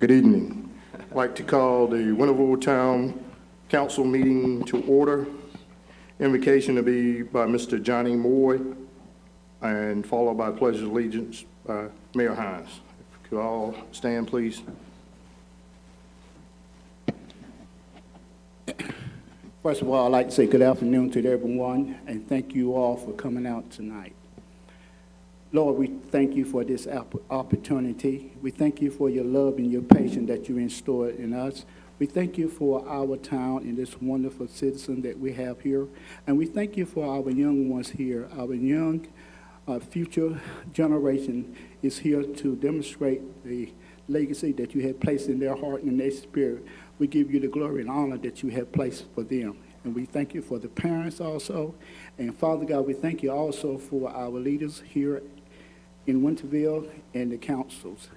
Good evening. I'd like to call the Winterville Town Council meeting to order. Invocation to be by Mr. Johnny Moy and followed by pledge of allegiance by Mayor Hines. If you could all stand, please. First of all, I'd like to say good afternoon to everyone, and thank you all for coming out tonight. Lord, we thank you for this opportunity. We thank you for your love and your patience that you instilled in us. We thank you for our town and this wonderful citizen that we have here. And we thank you for our young ones here. Our young future generation is here to demonstrate the legacy that you have placed in their heart and their spirit. We give you the glory and honor that you have placed for them. And we thank you for the parents also. And Father God, we thank you also for our leaders here in Winterville and the councils.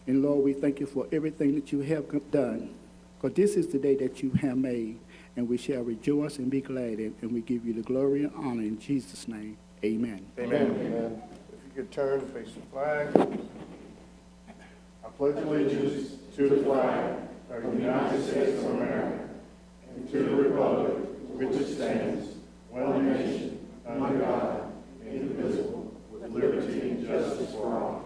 And Lord, we thank you for everything that you have done. Because this is the day that you have made, and we shall rejoice and be glad in, and we give you the glory and honor in Jesus' name. Amen. Amen. Amen. If you could turn and face the flag. I pledge allegiance to the flag of the United States of America and to the republic which stands, one nation, under God, indivisible, with liberty and justice for all.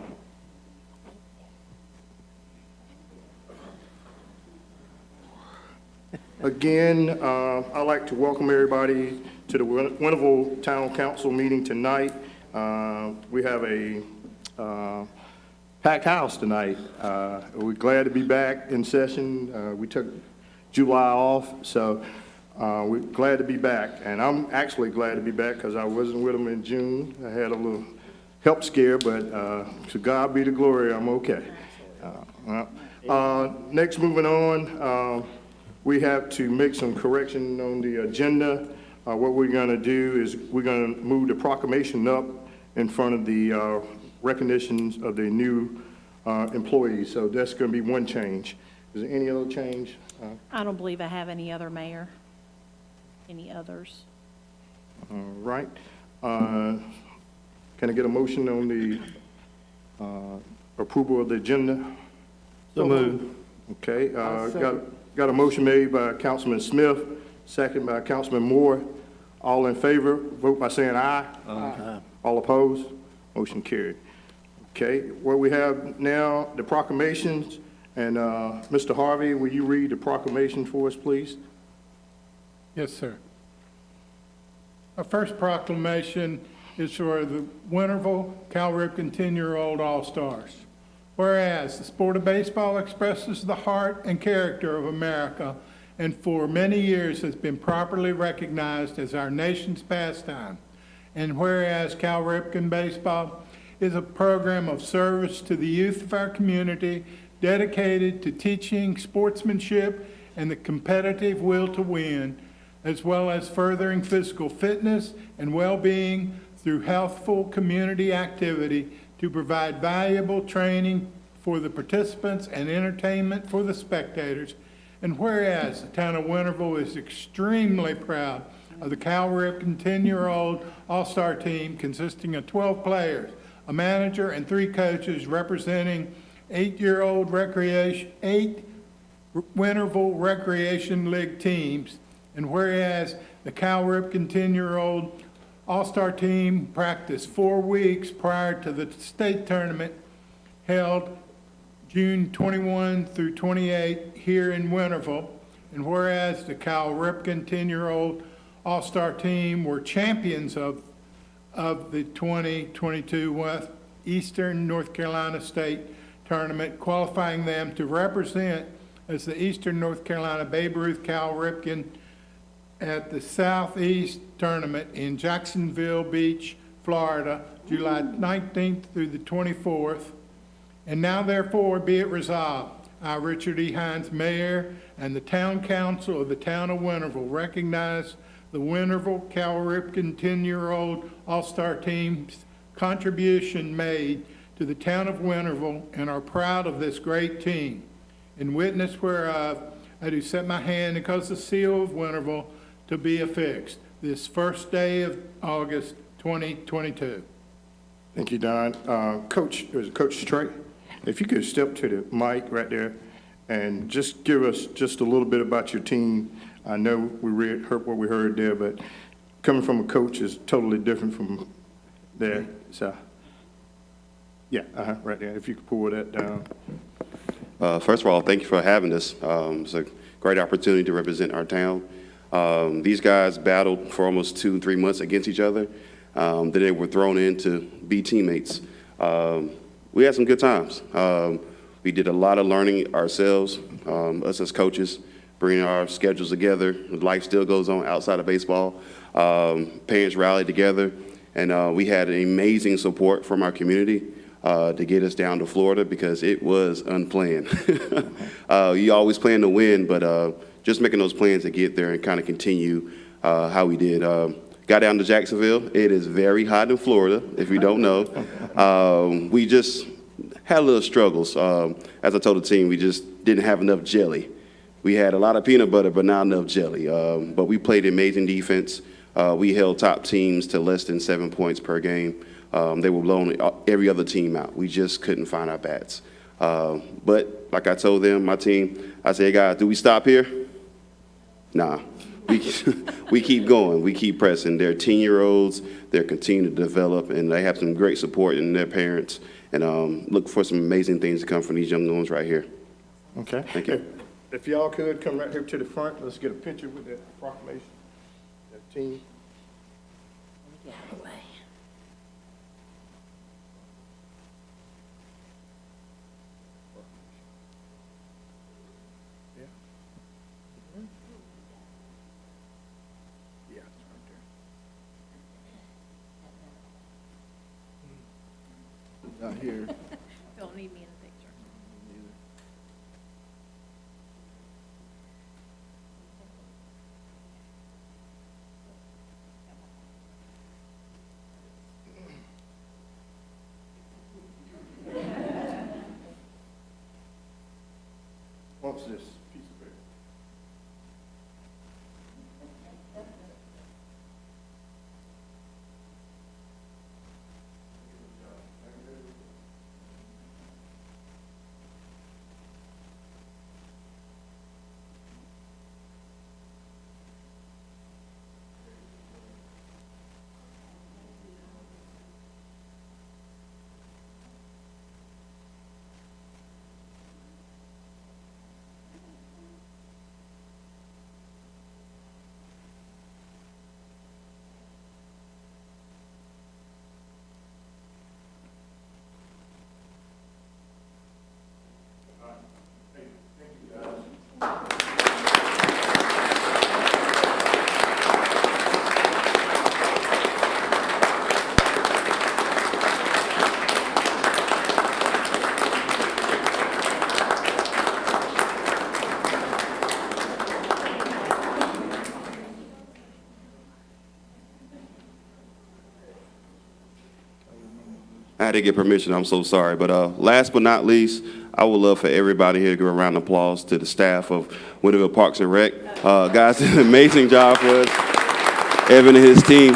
Again, I'd like to welcome everybody to the Winterville Town Council meeting tonight. We have a packed house tonight. We're glad to be back in session. We took July off, so we're glad to be back. And I'm actually glad to be back because I wasn't with them in June. I had a little health scare, but to God be the glory, I'm okay. Next, moving on, we have to make some correction on the agenda. What we're going to do is we're going to move the proclamation up in front of the recognitions of the new employees. So that's going to be one change. Is there any other change? I don't believe I have any other, Mayor. Any others? All right. Can I get a motion on the approval of the agenda? So moved. Okay. Got a motion made by Councilman Smith, second by Councilman Moore. All in favor, vote by saying aye. Aye. All opposed? Motion carried. Okay, what we have now, the proclamations, and Mr. Harvey, will you read the proclamation for us, please? Yes, sir. Our first proclamation is for the Winterville Cal Ripken 10-year-old All-Stars. Whereas the sport of baseball expresses the heart and character of America and for many years has been properly recognized as our nation's pastime. And whereas Cal Ripken Baseball is a program of service to the youth of our community dedicated to teaching sportsmanship and the competitive will to win, as well as furthering physical fitness and well-being through healthful community activity to provide valuable training for the participants and entertainment for the spectators. And whereas the town of Winterville is extremely proud of the Cal Ripken 10-year-old All-Star team consisting of 12 players, a manager, and 3 coaches representing 8 Winterville Recreation League teams. And whereas the Cal Ripken 10-year-old All-Star team practiced 4 weeks prior to the state tournament held June 21 through 28 here in Winterville. And whereas the Cal Ripken 10-year-old All-Star team were champions of the 2022 Eastern North Carolina State Tournament, qualifying them to represent as the Eastern North Carolina Babe Ruth Cal Ripken at the Southeast Tournament in Jacksonville Beach, Florida, July 19th through the 24th. And now therefore be it resolved, I, Richard E. Hines, Mayor, and the Town Council of the Town of Winterville recognize the Winterville Cal Ripken 10-year-old All-Star team's contribution made to the Town of Winterville and are proud of this great team. In witness whereof, I do set my hand and cause the seal of Winterville to be affixed this first day of August 2022. Thank you, Don. Coach Trey? if you could step to the mic right there and just give us just a little bit about your team. I know heard what we heard there, but coming from a coach is totally different from there. So, yeah, right there. If you could pull that down. First of all, thank you for having us. It's a great opportunity to represent our town. These guys battled for almost 2-3 months against each other. Then they were thrown in to be teammates. We had some good times. We did a lot of learning ourselves, us as coaches, bringing our schedules together. Life still goes on outside of baseball. Parents rallied together, and we had an amazing support from our community to get us down to Florida because it was unplanned. You always plan to win, but just making those plans to get there and kind of continue how we did. Got down to Jacksonville. It is very hot in Florida, if you don't know. We just had a little struggles. As I told the team, we just didn't have enough jelly. We had a lot of peanut butter, but not enough jelly. But we played amazing defense. We held top teams to less than 7 points per game. They were blowing every other team out. We just couldn't find our bats. But like I told them, my team, I said, hey guys, do we stop here? Nah. We keep going. We keep pressing. They're 10-year-olds. They're continuing to develop, and they have some great support in their parents. And look for some amazing things to come from these young ones right here. Okay. Thank you. If y'all could come right here to the front, let's get a picture with that proclamation, that team. Yeah, it's right there. Out here. Don't need me in the picture. What's this piece of paper? I had to get permission. I'm so sorry. But last but not least, I would love for everybody here to give a round of applause to the staff of Winterville Parks and Rec. Guys did an amazing job for us. Evan and his team.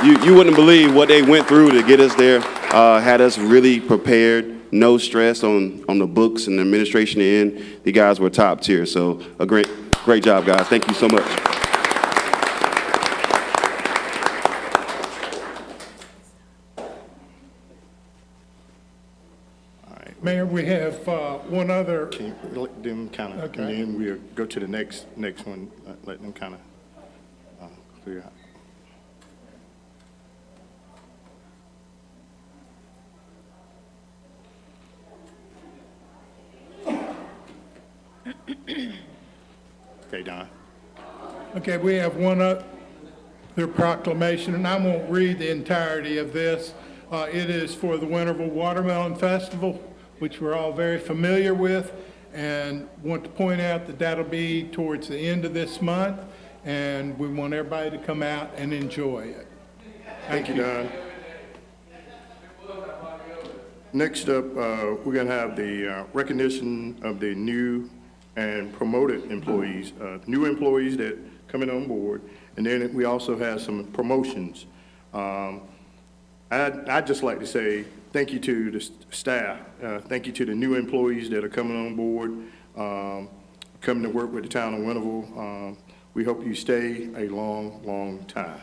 You wouldn't believe what they went through to get us there. Had us really prepared, no stress on the books and the administration end. The guys were top tier. So a great job, guys. Thank you so much. Mayor, we have one other. Can you let them kind of, Okay. and then we'll go to the next one, let them kind of clear out. Okay, Don. Okay, we have one other proclamation, and I won't read the entirety of this. It is for the Winterville Watermelon Festival, which we're all very familiar with, and want to point out that that'll be towards the end of this month, and we want everybody to come out and enjoy it. Thank you, Don. Next up, we're going to have the recognition of the new and promoted employees, new employees that coming on board, and then we also have some promotions. I'd just like to say thank you to the staff. Thank you to the new employees that are coming on board, coming to work with the town of Winterville. We hope you stay a long, long time.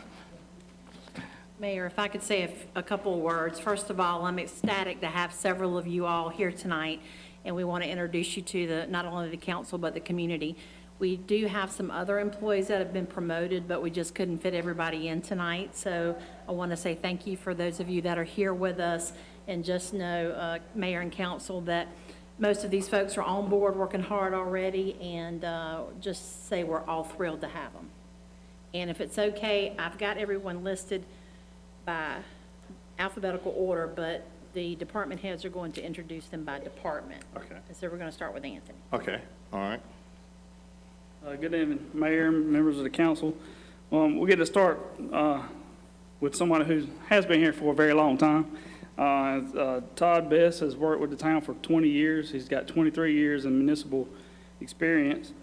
Mayor, if I could say a couple of words. First of all, I'm ecstatic to have several of you all here tonight, and we want to introduce you to not only the council, but the community. We do have some other employees that have been promoted, but we just couldn't fit everybody in tonight. So I want to say thank you for those of you that are here with us, and just know, Mayor and council, that most of these folks are on board, working hard already, and just say we're all thrilled to have them. And if it's okay, I've got everyone listed by alphabetical order, but the department heads are going to introduce them by department. Okay. And so we're going to start with Anthony. Okay, all right. Good evening, Mayor, members of the council. We'll get to start with someone who has been here for a very long time. Todd Best has worked with the town for 20 years. He's got 23 years in municipal experience.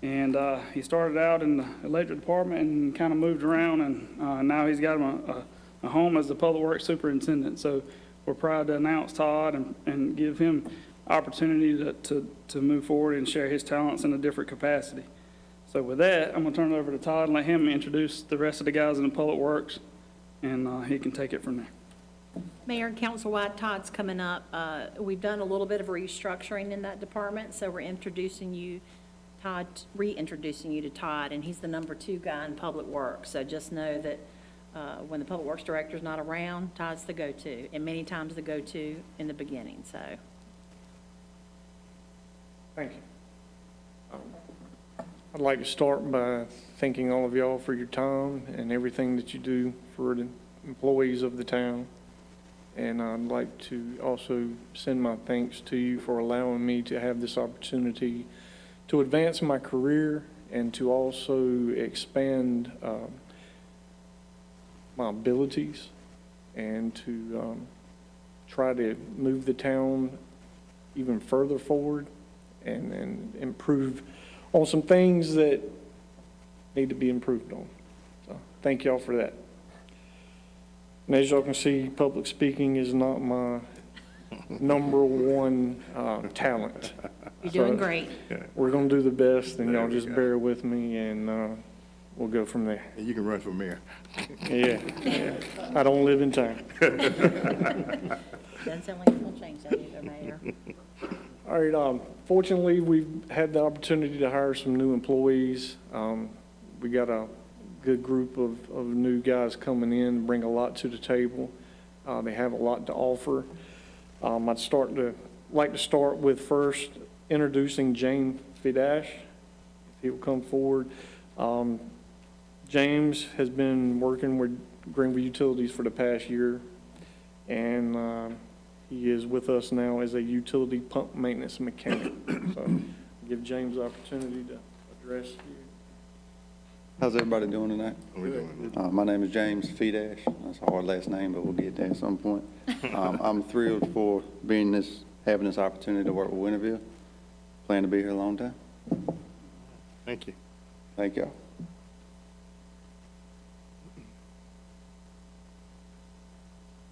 And he started out in the electric department and kind of moved around, and now he's got a home as the public works superintendent. So we're proud to announce Todd and give him opportunity to move forward and share his talents in a different capacity. So with that, I'm going to turn it over to Todd and let him introduce the rest of the guys in the public works, and he can take it from there. Mayor and council-wide, Todd's coming up. We've done a little bit of restructuring in that department, so we're reintroducing you to Todd, and he's the number 2 guy in public works. So just know that when the public works director's not around, Todd's the go-to, and many times the go-to in the beginning, so. Thank you. I'd like to start by thanking all of y'all for your time and everything that you do for the employees of the town. And I'd like to also send my thanks to you for allowing me to have this opportunity to advance my career and to also expand my abilities and to try to move the town even further forward and improve on some things that need to be improved on. So thank y'all for that. And as y'all can see, public speaking is not my number one talent. You're doing So great. we're going to do the best, and There y'all we just go. bear with me, and we'll go from there. And you can run for mayor. Yeah. I don't live in town. Doesn't sound like it's going to change that either, Mayor. All right, fortunately, we've had the opportunity to hire some new employees. We got a good group of new guys coming in, bring a lot to the table. They have a lot to offer. I'd like to start with first introducing James Fidash, if he'll come forward. James has been working with Greenville Utilities for the past year, and he is with us now as a utility pump maintenance mechanic. So give James the opportunity to address you. How's everybody doing tonight? We're doing My name is James Fidash. That's a hard last name, but we'll get there at some point. I'm thrilled for having this opportunity to work with Winterville. Plan to be here a long time. Thank you. Thank y'all.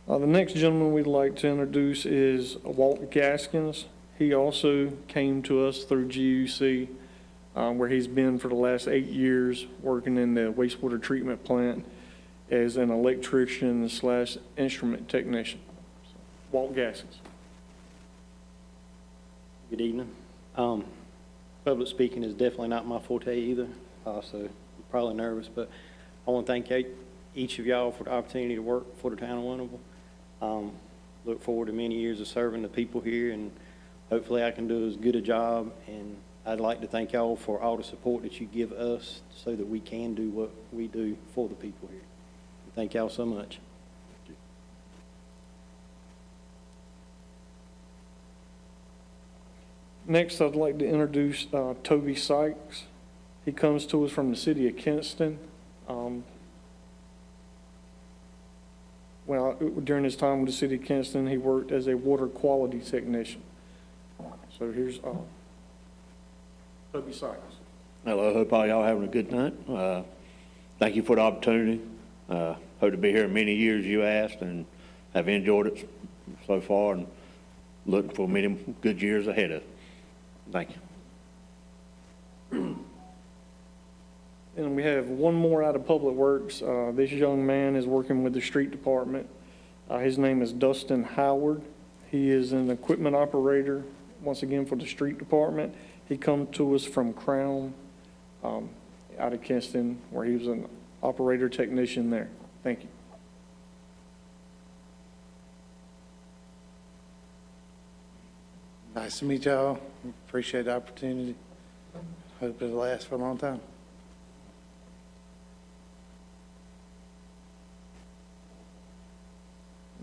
The next gentleman we'd like to introduce is Walt Gaskins. He also came to us through GUC, where he's been for the last 8 years, working in the wastewater treatment plant as an electrician / instrument technician. Walt Gaskins. Good evening. Public speaking is definitely not my forte either, so I'm probably nervous, but I want to thank each of y'all for the opportunity to work for the town of Winterville. Look forward to many years of serving the people here, and hopefully I can do as good a job. And I'd like to thank y'all for all the support that you give us so that we can do what we do for the people here. Thank y'all so much. Next, I'd like to introduce Toby Sykes. He comes to us from the city of Kinston. During his time with the city of Kinston, he worked as a water quality technician. So here's Toby Sykes. Hello, hope all y'all having a good night. Thank you for the opportunity. Hope to be here many years, you asked, and have enjoyed it so far and looking for many good years ahead of. Thank you. And we have one more out of Public Works. This young man is working with the street department. His name is Dustin Howard. He is an equipment operator, once again, for the street department. He come to us from Crown, out of Kinston, where he was an operator technician there. Thank you. Nice to meet y'all. Appreciate the opportunity. Hope it'll last for a long time.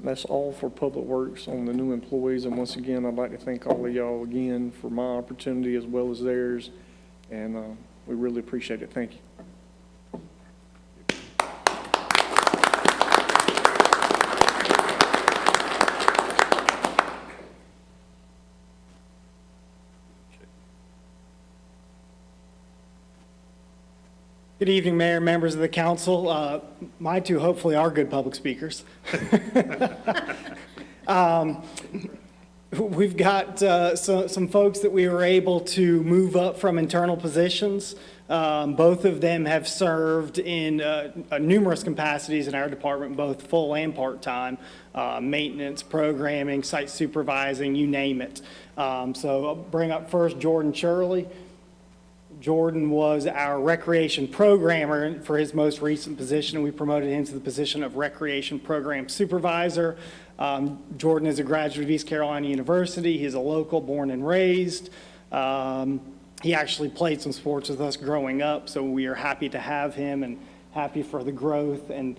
That's all for Public Works on the new employees. And once again, I'd like to thank all of y'all again for my opportunity as well as theirs. And we really appreciate it. Thank you. Good evening, Mayor, members of the council. My two hopefully are good public speakers. We've got some folks that we were able to move up from internal positions. Both of them have served in numerous capacities in our department, both full and part-time, maintenance, programming, site supervising, you name it. So I'll bring up first Jordan Shirley. Jordan was our recreation programmer for his most recent position. We promoted him to the position of recreation program supervisor. Jordan is a graduate of East Carolina University. He's a local, born and raised. He actually played some sports with us growing up, so we are happy to have him and happy for the growth. And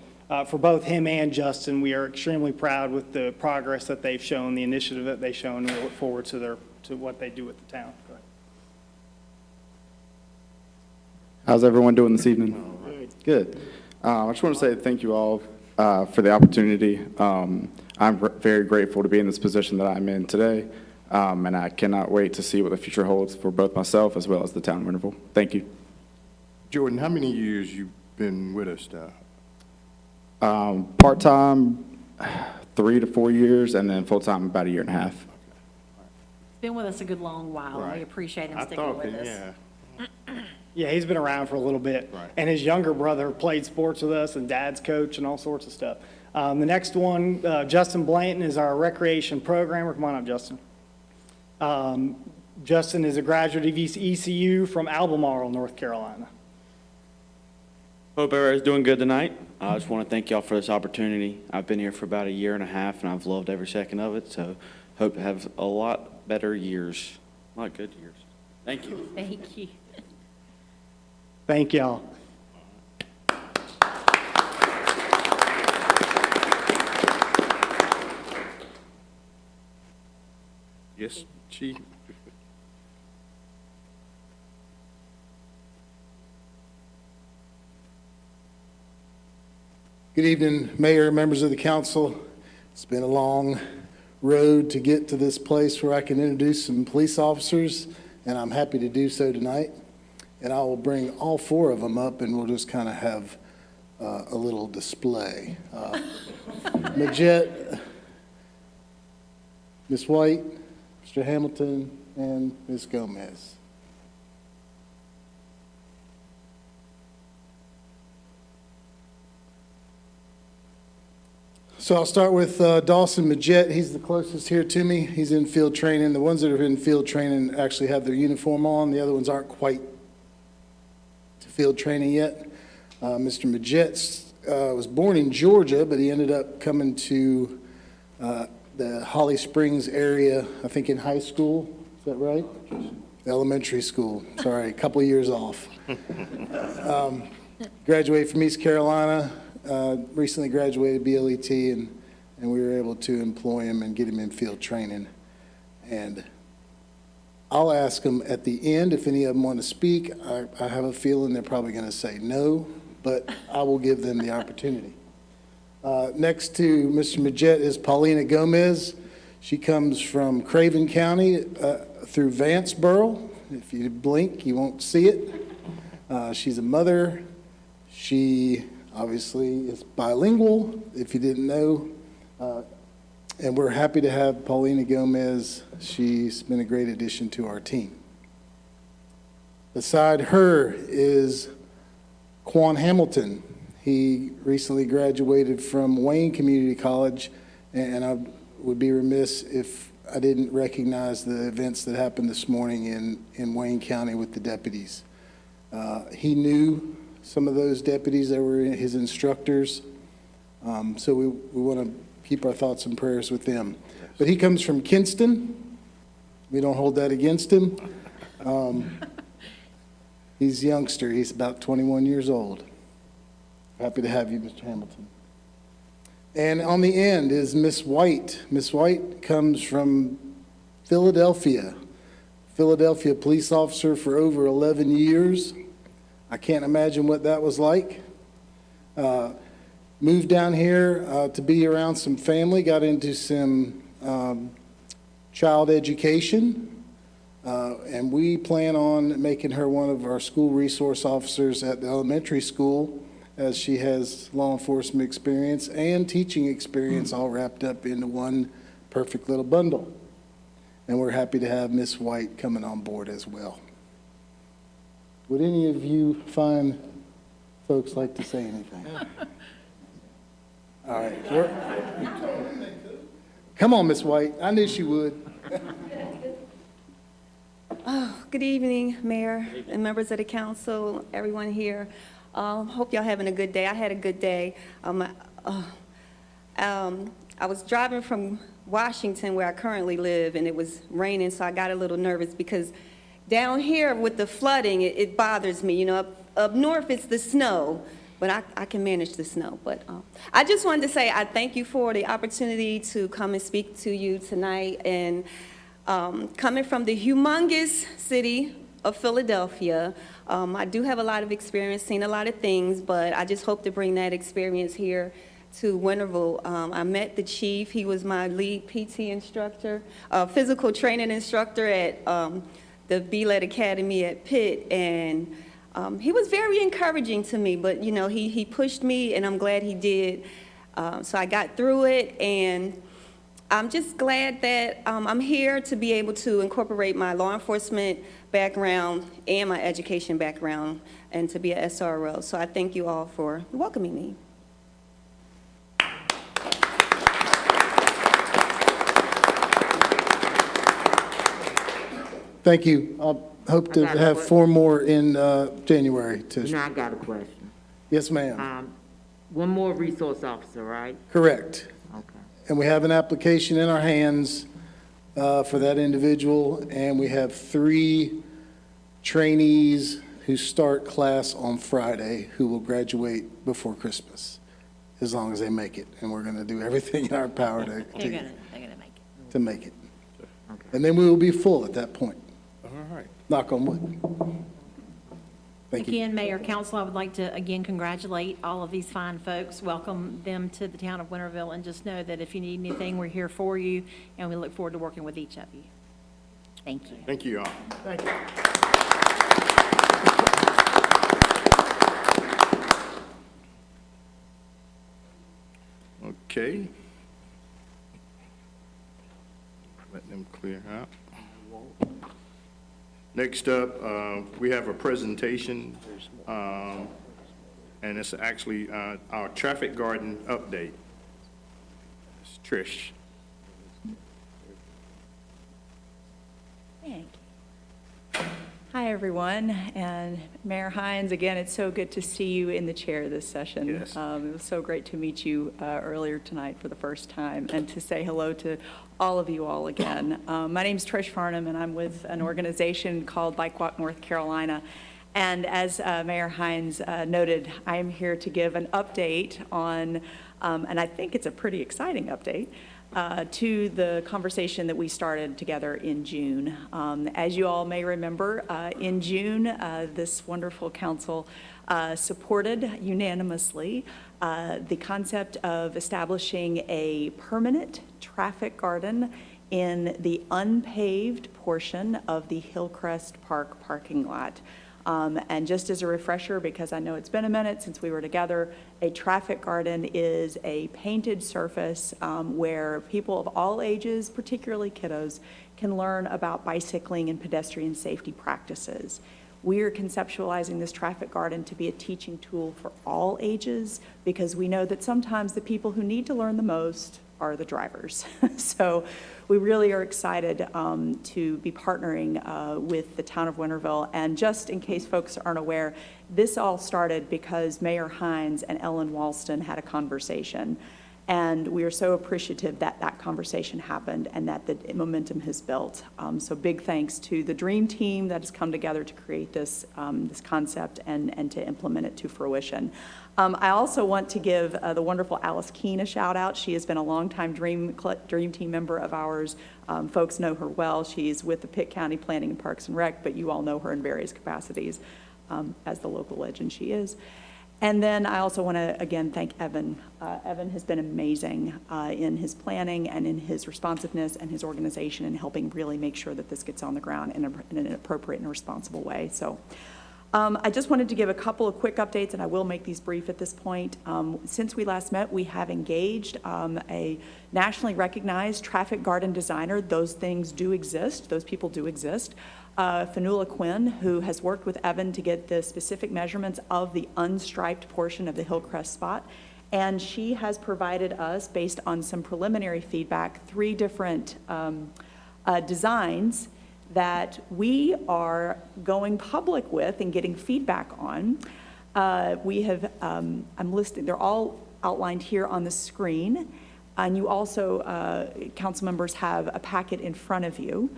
for both him and Justin, we are extremely proud with the progress that they've shown, the initiative that they've shown, and we look forward to what they do with the town. Go ahead. How's everyone doing this evening? Good. I just want to say thank you all for the opportunity. I'm very grateful to be in this position that I'm in today, and I cannot wait to see what the future holds for both myself as well as the town of Winterville. Thank you. Jordan, how many years you been with us now? Part-time, 3 to 4 years, and then full-time about 1.5 years. Been with us a good long while, and we appreciate him sticking with us. Yeah. Yeah, he's been around for a little bit. Right. And his younger brother played sports with us, and dad's coach and all sorts of stuff. The next one, Justin Blanton, is our recreation programmer. Come on up, Justin. Justin is a graduate of ECU from Albemarle, North Carolina. Hope everybody's doing good tonight. I just want to thank y'all for this opportunity. I've been here for about 1.5 years, and I've loved every second of it, so hope to have a lot better years, a lot good years. Thank you. Thank you. Thank y'all. Yes, Chief. Good evening, Mayor, members of the council. It's been a long road to get to this place where I can introduce some police officers, and I'm happy to do so tonight. And I will bring all 4 of them up, and we'll just kind of have a little display. Majette, Ms. White, Mr. Hamilton, and Ms. Gomez. So I'll start with Dawson Majette. He's the closest here to me. He's in field training. The ones that are in field training actually have their uniform on. The other ones aren't quite to field training yet. Mr. Majette was born in Georgia, but he ended up coming to the Holly Springs area, I think in high school. Is that right? Elementary school. Sorry, a couple of years off. Graduated from East Carolina. Recently graduated BLET, and we were able to employ him and get him in field training. And I'll ask them at the end if any of them want to speak. I have a feeling they're probably going to say no, but I will give them the opportunity. Next to Mr. Majette is Paulina Gomez. She comes from Craven County through Vanceboro. If you blink, you won't see it. She's a mother. She obviously is bilingual, if you didn't know. And we're happy to have Paulina Gomez. She's been a great addition to our team. Beside her is Quan Hamilton. He recently graduated from Wayne Community College, and I would be remiss if I didn't recognize the events that happened this morning in Wayne County with the deputies. He knew some of those deputies that were his instructors, so we want to keep our thoughts and prayers with them. But he comes from Kinston. We don't hold that against him. He's a youngster. He's about 21 years old. Happy to have you, Mr. Hamilton. And on the end is Miss White. Miss White comes from Philadelphia. Philadelphia police officer for over 11 years. I can't imagine what that was like. Moved down here to be around some family, got into some child education, and we plan on making her one of our school resource officers at the elementary school, as she has law enforcement experience and teaching experience all wrapped up into one perfect little bundle. And we're happy to have Miss White coming on board as well. Would any of you fine folks like to say anything? All right. Come on, Miss White. I knew she would. Oh, good evening, Mayor and members of the council, everyone here. Hope y'all having a good day. I had a good day. I was driving from Washington, where I currently live, and it was raining, so I got a little nervous because down here with the flooding, it bothers me. You know, up north it's the snow, but I can manage the snow. But I just wanted to say I thank you for the opportunity to come and speak to you tonight. And coming from the humongous city of Philadelphia, I do have a lot of experience, seen a lot of things, but I just hope to bring that experience here to Winterville. I met the chief. He was my lead PT instructor, physical training instructor at the BLED Academy at Pitt, and he was very encouraging to me, but you know, he pushed me, and I'm glad he did. So I got through it, and I'm just glad that I'm here to be able to incorporate my law enforcement background and my education background and to be an SRO. So I thank you all for welcoming me. Thank you. I'll hope to have 4 more in January. Now I got a question. Yes, ma'am. One more resource officer, right? Correct. Okay. And we have an application in our hands for that individual, and we have 3 trainees who start class on Friday who will graduate before Christmas, as long as they make it. And we're going to do everything in our power to They're gonna make it. to make it. And then we will be full at that point. All right. Knock on wood. Thank you. Again, Mayor, Council, I would like to again congratulate all of these fine folks, welcome them to the town of Winterville, and just know that if you need anything, we're here for you, and we look forward to working with each of you. Thank you. Thank you all. Thank you. Okay. Let them clear out. Next up, we have a presentation, and it's actually our traffic garden update. It's Trish. Thank you. Hi, everyone, and Mayor Hines, again, it's so good to see you in the chair this session. Yes. It was so great to meet you earlier tonight for the first time, and to say hello to all of you all again. My name's Trish Farnham, and I'm with an organization called Bike Walk North Carolina. And as Mayor Hines noted, I'm here to give an update on, and I think it's a pretty exciting update, to the conversation that we started together in June. As you all may remember, in June, this wonderful council supported unanimously the concept of establishing a permanent traffic garden in the unpaved portion of the Hillcrest Park parking lot. And just as a refresher, because I know it's been a minute since we were together, a traffic garden is a painted surface where people of all ages, particularly kiddos, can learn about bicycling and pedestrian safety practices. We are conceptualizing this traffic garden to be a teaching tool for all ages because we know that sometimes the people who need to learn the most are the drivers. So we really are excited to be partnering with the town of Winterville. And just in case folks aren't aware, this all started because Mayor Hines and Ellen Walston had a conversation. And we are so appreciative that that conversation happened and that the momentum has built. So big thanks to the dream team that has come together to create this, this concept and to implement it to fruition. I also want to give the wonderful Alice Keene a shout out. She has been a longtime dream team member of ours. Folks know her well. She's with the Pitt County Planning and Parks and Rec, but you all know her in various capacities as the local legend she is. And then I also want to, again, thank Evan. Evan has been amazing in his planning and in his responsiveness and his organization and helping really make sure that this gets on the ground in an appropriate and responsible way. So I just wanted to give a couple of quick updates, and I will make these brief at this point. Since we last met, we have engaged a nationally recognized traffic garden designer. Those things do exist. Those people do exist. Fanula Quinn, who has worked with Evan to get the specific measurements of the unstriped portion of the Hillcrest spot. And she has provided us, based on some preliminary feedback, 3 different designs that we are going public with and getting feedback on. We have, I'm listing, they're all outlined here on the screen. And you also, council members, have a packet in front of you.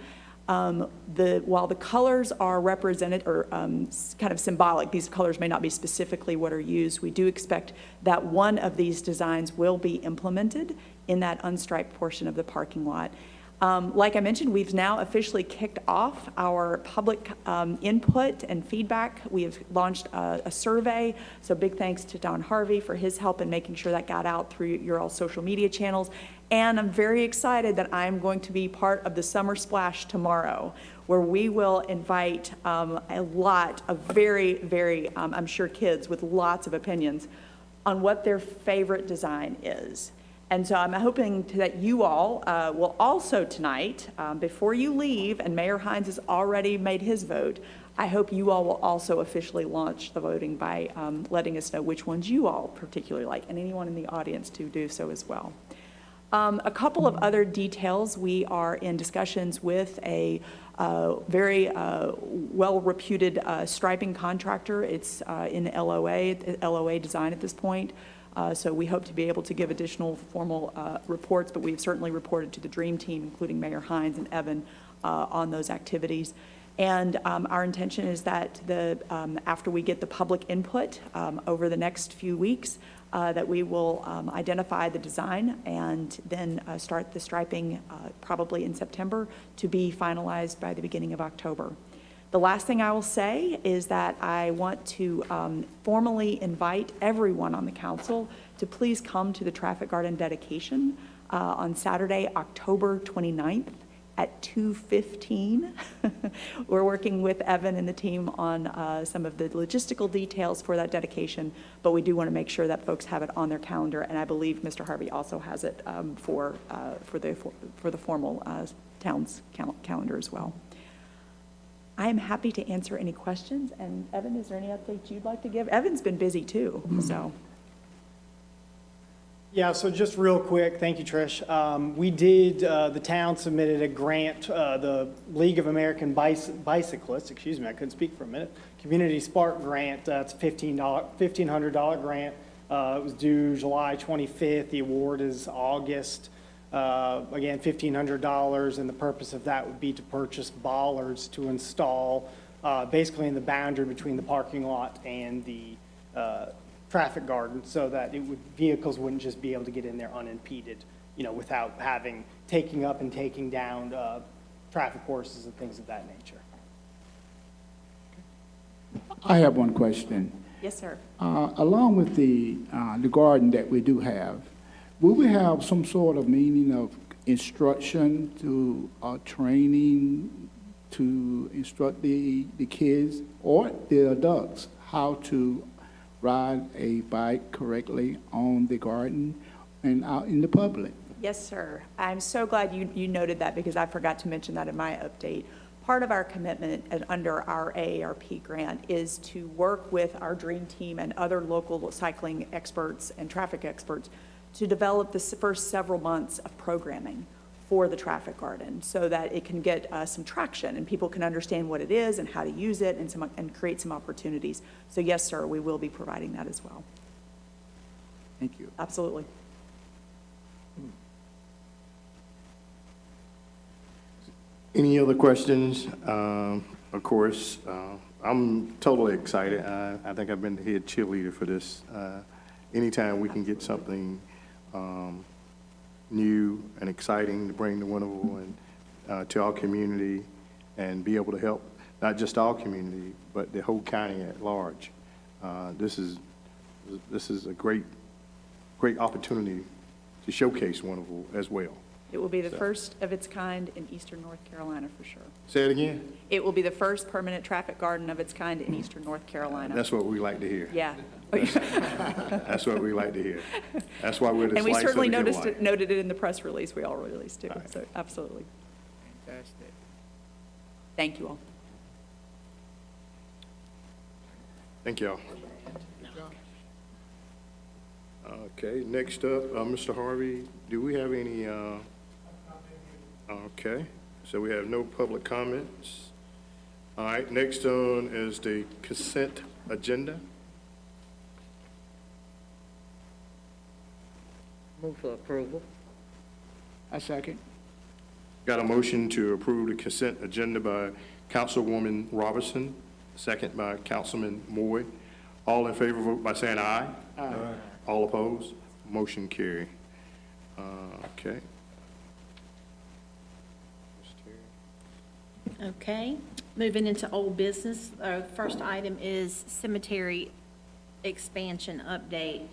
While the colors are represented or kind of symbolic, these colors may not be specifically what are used, we do expect that one of these designs will be implemented in that unstriped portion of the parking lot. Like I mentioned, we've now officially kicked off our public input and feedback. We have launched a survey, so big thanks to Don Harvey for his help in making sure that got out through your all social media channels. And I'm very excited that I'm going to be part of the Summer Splash tomorrow, where we will invite a lot of very, I'm sure kids with lots of opinions on what their favorite design is. And so I'm hoping that you all will also tonight, before you leave, and Mayor Hines has already made his vote, I hope you all will also officially launch the voting by letting us know which ones you all particularly like, and anyone in the audience to do so as well. A couple of other details. We are in discussions with a very well-reputed striping contractor. It's in LOA design at this point. So we hope to be able to give additional formal reports, but we've certainly reported to the dream team, including Mayor Hines and Evan, on those activities. And our intention is that after we get the public input over the next few weeks, that we will identify the design and then start the striping probably in September to be finalized by the beginning of October. The last thing I will say is that I want to formally invite everyone on the council to please come to the traffic garden dedication on Saturday, October 29th at 2:15. We're working with Evan and the team on some of the logistical details for that dedication, but we do want to make sure that folks have it on their calendar, and I believe Mr. Harvey also has it for the formal town's calendar as well. I am happy to answer any questions, and Evan, is there any updates you'd like to give? Evan's been busy too, so. Yeah, so just real quick, thank you, Trish. We did, the town submitted a grant, the League of American Bicyclists, excuse me, I couldn't speak for a minute, Community Spark Grant, it's a $1,500 grant. It was due July 25th, the award is August. Again, $1,500, and the purpose of that would be to purchase bollards to install basically in the boundary between the parking lot and the traffic garden, so that vehicles wouldn't just be able to get in there unimpeded, without taking up and taking down traffic horses and things of that nature. I have one question. Yes, sir. Along with the garden that we do have, will we have some sort of meaning of instruction to training to instruct the kids or the adults how to ride a bike correctly on the garden and out in the public. Yes, sir. I'm so glad you noted that because I forgot to mention that in my update. Part of our commitment under our AARP grant is to work with our dream team and other local cycling experts and traffic experts to develop the first several months of programming for the traffic garden so that it can get some traction and people can understand what it is and how to use it and create some opportunities. So yes, sir, we will be providing that as well. Thank you. Absolutely. Any other questions? Of course, I'm totally excited. I think I've been the head cheerleader for this. Anytime we can get something new and exciting to bring to Winterville and to our community and be able to help not just our community, but the whole county at large. This is a great opportunity to showcase Winterville as well. It will be the first of its kind in eastern North Carolina for sure. Say it again? It will be the first permanent traffic garden of its kind in eastern North Carolina. That's what we like to hear. Yeah. That's what we like to hear. That's why we're the And we slice of certainly the good life. noted it in the press release we all released too, Right. so absolutely. Fantastic. Thank you all. Thank y'all. Okay, next up, Mr. Harvey, do we have any, okay, so we have no public comments. All right, next on is the consent agenda. Move for approval. I second. Got a motion to approve the consent agenda by Councilwoman Robertson, second by Councilman Moy. All in favor, vote by saying aye. Aye. All opposed? Motion carry. Okay. Okay, moving into old business. First item is cemetery expansion update.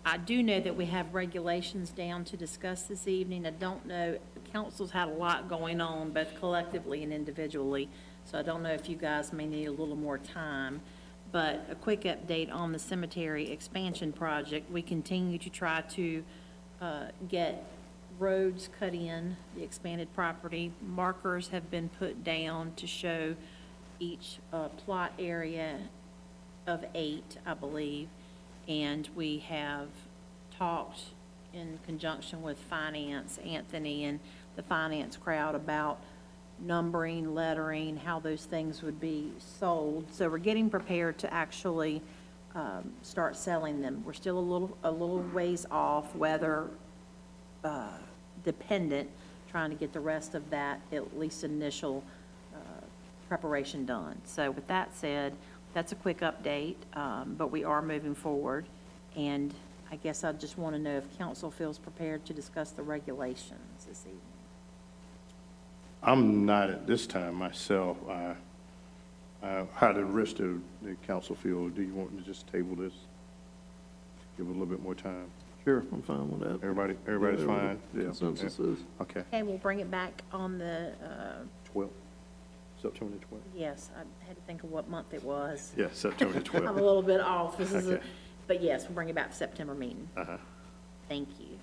I do know that we have regulations down to discuss this evening. I don't know, the council's had a lot going on, both collectively and individually, so I don't know if you guys may need a little more time. But a quick update on the cemetery expansion project. We continue to try to get roads cut in the expanded property. Markers have been put down to show each plot area of 8, I believe. And we have talked in conjunction with finance, Anthony and the finance crowd, about numbering, lettering, how those things would be sold. So we're getting prepared to actually start selling them. We're still a little ways off, weather dependent, trying to get the rest of that, at least initial preparation done. So with that said, that's a quick update, but we are moving forward. And I guess I just want to know if council feels prepared to discuss the regulations this evening. I'm not at this time myself. How the rest of the council feel? Do you want to just table this? Give it a little bit more time? Sure, I'm fine with that. Everybody's fine? Yeah. Consensus is. Okay. Okay, we'll bring it back on the, 12th, September 12th? yes, I had to think of what month it was. Yeah, September 12th. I'm a little bit off. This is Okay. but yes, we'll bring it back to September meeting. Uh-huh. Thank you.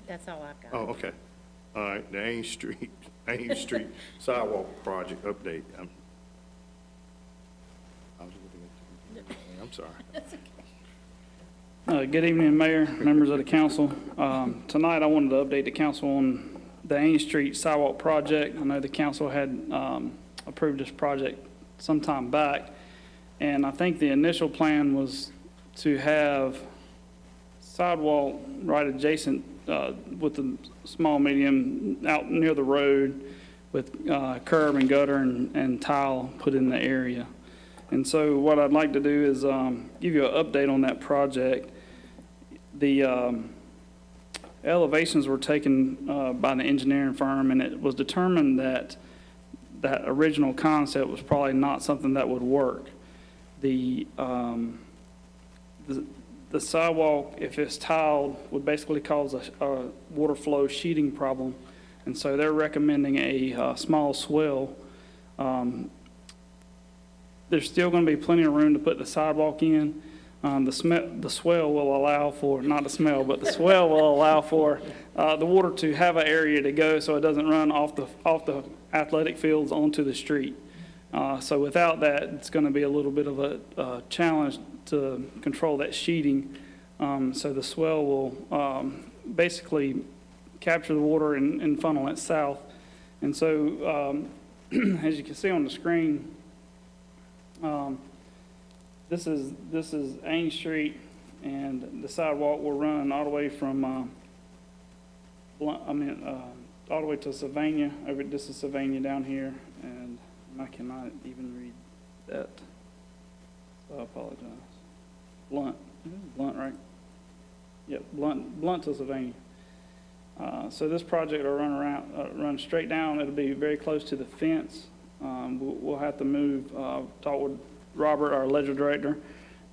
That's all I've got. Oh, okay. All right, the Ain Street sidewalk project update. I was looking at you. I'm sorry. That's okay. Good evening, Mayor, members of the council. Tonight, I wanted to update the council on the Ain Street sidewalk project. I know the council had approved this project some time back, and I think the initial plan was to have sidewalk right adjacent with the small medium out near the road with curb and gutter and tile put in the area. And so what I'd like to do is give you an update on that project. The elevations were taken by the engineering firm, and it was determined that that original concept was probably not something that would work. The the sidewalk, if it's tiled, would basically cause a water flow sheeting problem. And so they're recommending a small swell. There's still going to be plenty of room to put the sidewalk in. The swell will allow for, not the smell, but the swell will allow for the water to have an area to go so it doesn't run off the athletic fields onto the street. So without that, it's going to be a little bit of a challenge to control that sheeting. So the swell will basically capture the water and funnel it south. And so as you can see on the screen, this is Ain Street, and the sidewalk will run all the way from all the way to Sylvania. This is Sylvania down here, and I cannot even read that, so I apologize. Blunt, right? Yep, Blunt to Sylvania. So this project will run straight down. It'll be very close to the fence. We'll have to move, talk with Robert, our ledger director,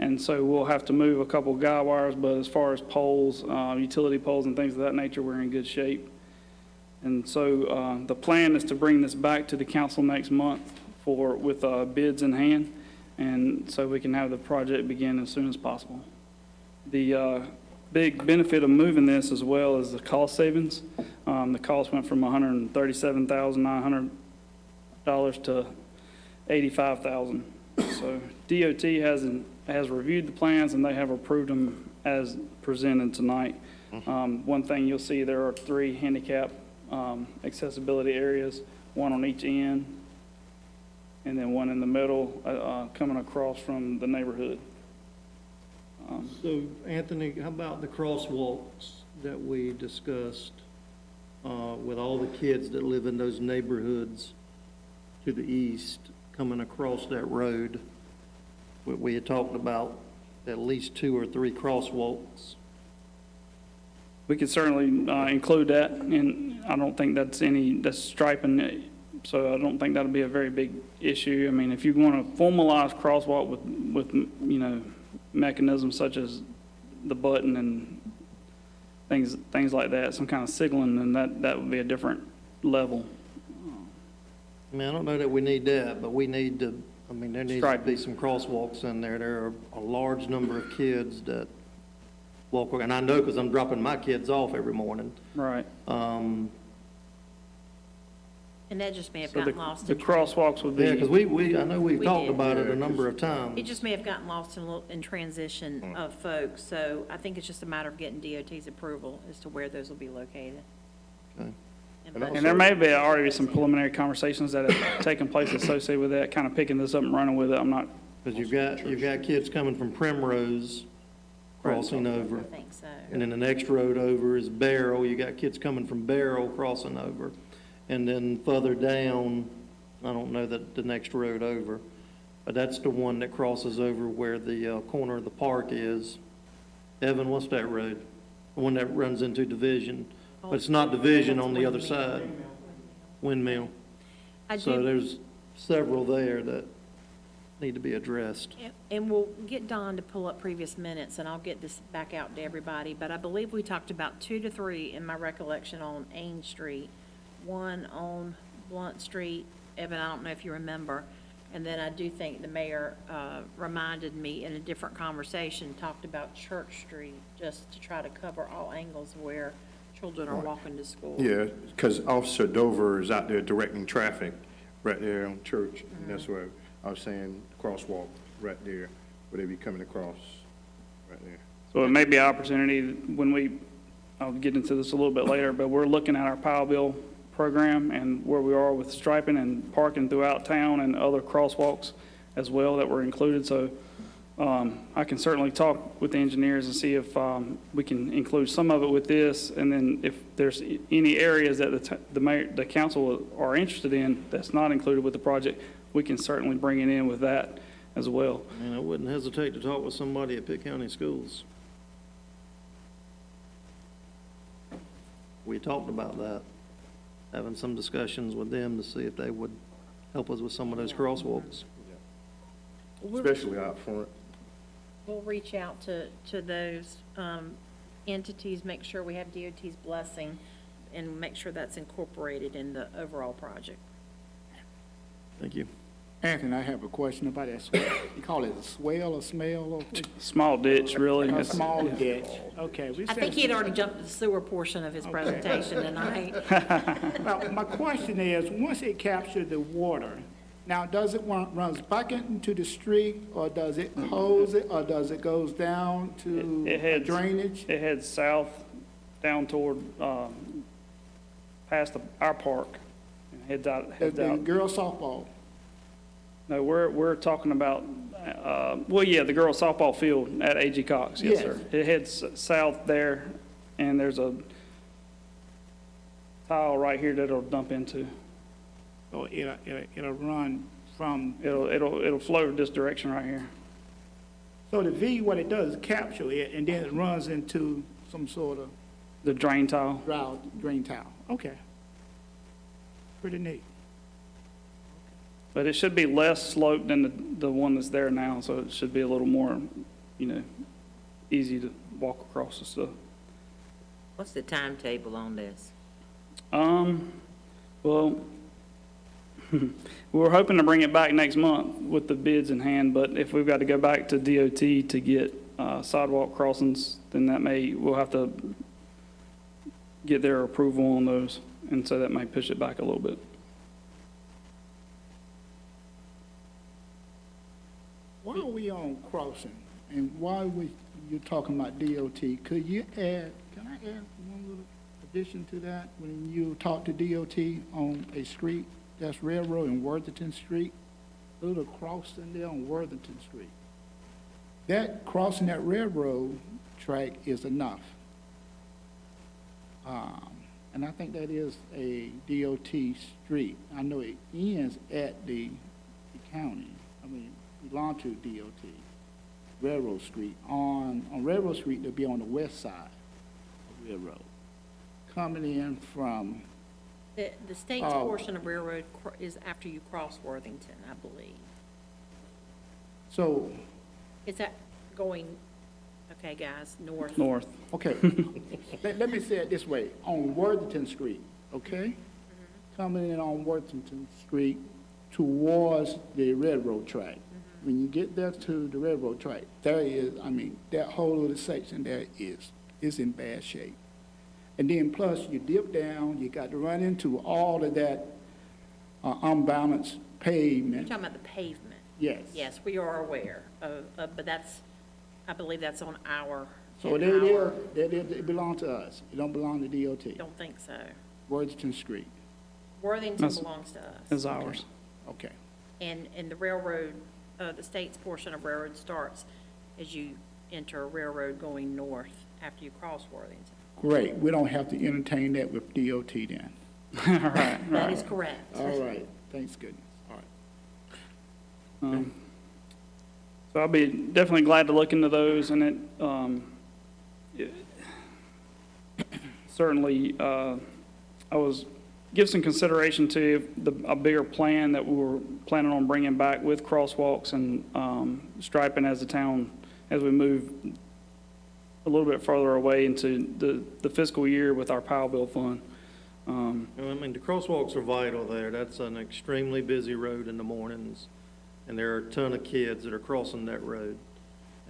and so we'll have to move a couple of guy wires, but as far as poles, utility poles and things of that nature, we're in good shape. And so the plan is to bring this back to the council next month with bids in hand, and so we can have the project begin as soon as possible. The big benefit of moving this as well is the cost savings. The cost went from $137,900 to $85,000. So DOT has reviewed the plans and they have approved them as presented tonight. One thing you'll see, there are 3 handicap accessibility areas, one on each end, and then one in the middle coming across from the neighborhood. So, Anthony, how about the crosswalks that we discussed with all the kids that live in those neighborhoods to the east coming across that road? We had talked about at least 2 or 3 crosswalks. We could certainly include that, and I don't think that's striping, so I don't think that'll be a very big issue. I mean, if you want to formalize crosswalk with mechanisms such as the button and things like that, some kind of signaling, then that would be a different level. I mean, I don't know that we need that, but we need to, I mean, there needs to Striping. be some crosswalks in there. There are a large number of kids that walk, and I know because I'm dropping my kids off every morning. Right. And that just may have So gotten lost. the in crosswalks would be. Yeah, because I know we've We talked did. about it a number of times. It just may have gotten lost in transition of folks, so I think it's just a matter of getting DOT's approval as to where those will be located. Okay. And there may be already some preliminary conversations that have taken place associated with that, kind of picking this up and running with it. I'm not. Because you've got kids coming from Primrose crossing over. I think so. And then the next road over is Barrow. You got kids coming from Barrow crossing over. And then further down, I don't know the next road over, but that's the one that crosses over where the corner of the park is. Evan, what's that road? The one that runs into Division. But it's not Division on the other side. Windmill. So there's several there that need to be addressed. And we'll get Don to pull up previous minutes, and I'll get this back out to everybody, but I believe we talked about 2 to 3 in my recollection on Ain Street, 1 on Blunt Street. Evan, I don't know if you remember. And then I do think the mayor reminded me in a different conversation, talked about Church Street, just to try to cover all angles where children are walking to school. Yeah, because Officer Dover is out there directing traffic right there on Church. And that's where I was saying crosswalk right there, where they be coming across right there. So it may be an opportunity when I'll get into this a little bit later, but we're looking at our Powell Bill program and where we are with striping and parking throughout town and other crosswalks as well that were included. So I can certainly talk with the engineers and see if we can include some of it with this. And then if there's any areas that the council are interested in that's not included with the project, we can certainly bring it in with that as well. And I wouldn't hesitate to talk with somebody at Pitt County Schools. We talked about that, having some discussions with them to see if they would help us with some of those crosswalks. Especially out front. We'll reach out to those entities, make sure we have DOT's blessing, and make sure that's incorporated in the overall project. Thank you. Anthony, I have a question about that swell. You call it a swell or smell? Or Small ditch, really. a It's- small ditch? Okay. I think he had already jumped to the sewer portion of his presentation tonight. Well, my question is, once it captures the water, now, does it runs back into the street, or does it hose it, or does it goes down to It heads- drainage? It heads south down toward, past our park, and heads out. The girls softball? No, we're talking about, well, yeah, the girls softball field at A.G. Cox, yes, Yes. sir. It heads south there, and there's a tile right here that it'll dump into. Or it'll run from, It'll flow this direction right here. so the V, what it does is capture it, and then it runs into some sort of The drain tile. drain tile. Okay. Pretty neat. But it should be less sloped than the one that's there now, so it should be a little more, easy to walk across and stuff. What's the timetable on this? Well, we're hoping to bring it back next month with the bids in hand, but if we've got to go back to DOT to get sidewalk crossings, then we'll have to get their approval on those, and so that may push it back a little bit. Why are we on crossing? And why you talking about DOT? Can I add one little addition to that? When you talk to DOT on a street, that's Railroad and Worthington Street, a little crossing there on Worthington Street. That crossing that railroad track is enough. And I think that is a DOT street. I know it ends at the county. Belong to DOT. Railroad Street. On Railroad Street, they'll be on the west side of Railroad. Coming in from, The state's portion of railroad is after you cross Worthington, I believe. so, Is that going, okay, guys, north? North. okay. Let me say it this way. On Worthington Street, okay? Coming in on Worthington Street towards the railroad track. When you get there to the railroad track, there is, that whole little section there is in bad shape. And then plus you dip down, you got to run into all of that unbalanced You're pavement. talking about the pavement? Yes. Yes, we are aware of, but I believe that's on our. So they belong to us. It don't belong to DOT. Don't think so. Worthington Street. Worthington belongs to us. Is ours. Okay. And the railroad, the state's portion of railroad starts as you enter a railroad going north after you cross Worthington. Great. We don't have to entertain that with DOT then. Right. That is correct. All right. Thanks goodness. All right. So I'll be definitely glad to look into those, and certainly, I was give some consideration to a bigger plan that we were planning on bringing back with crosswalks and striping as we move a little bit further away into the fiscal year with our Powell Bill fund. The crosswalks are vital there. That's an extremely busy road in the mornings, and there are a ton of kids that are crossing that road.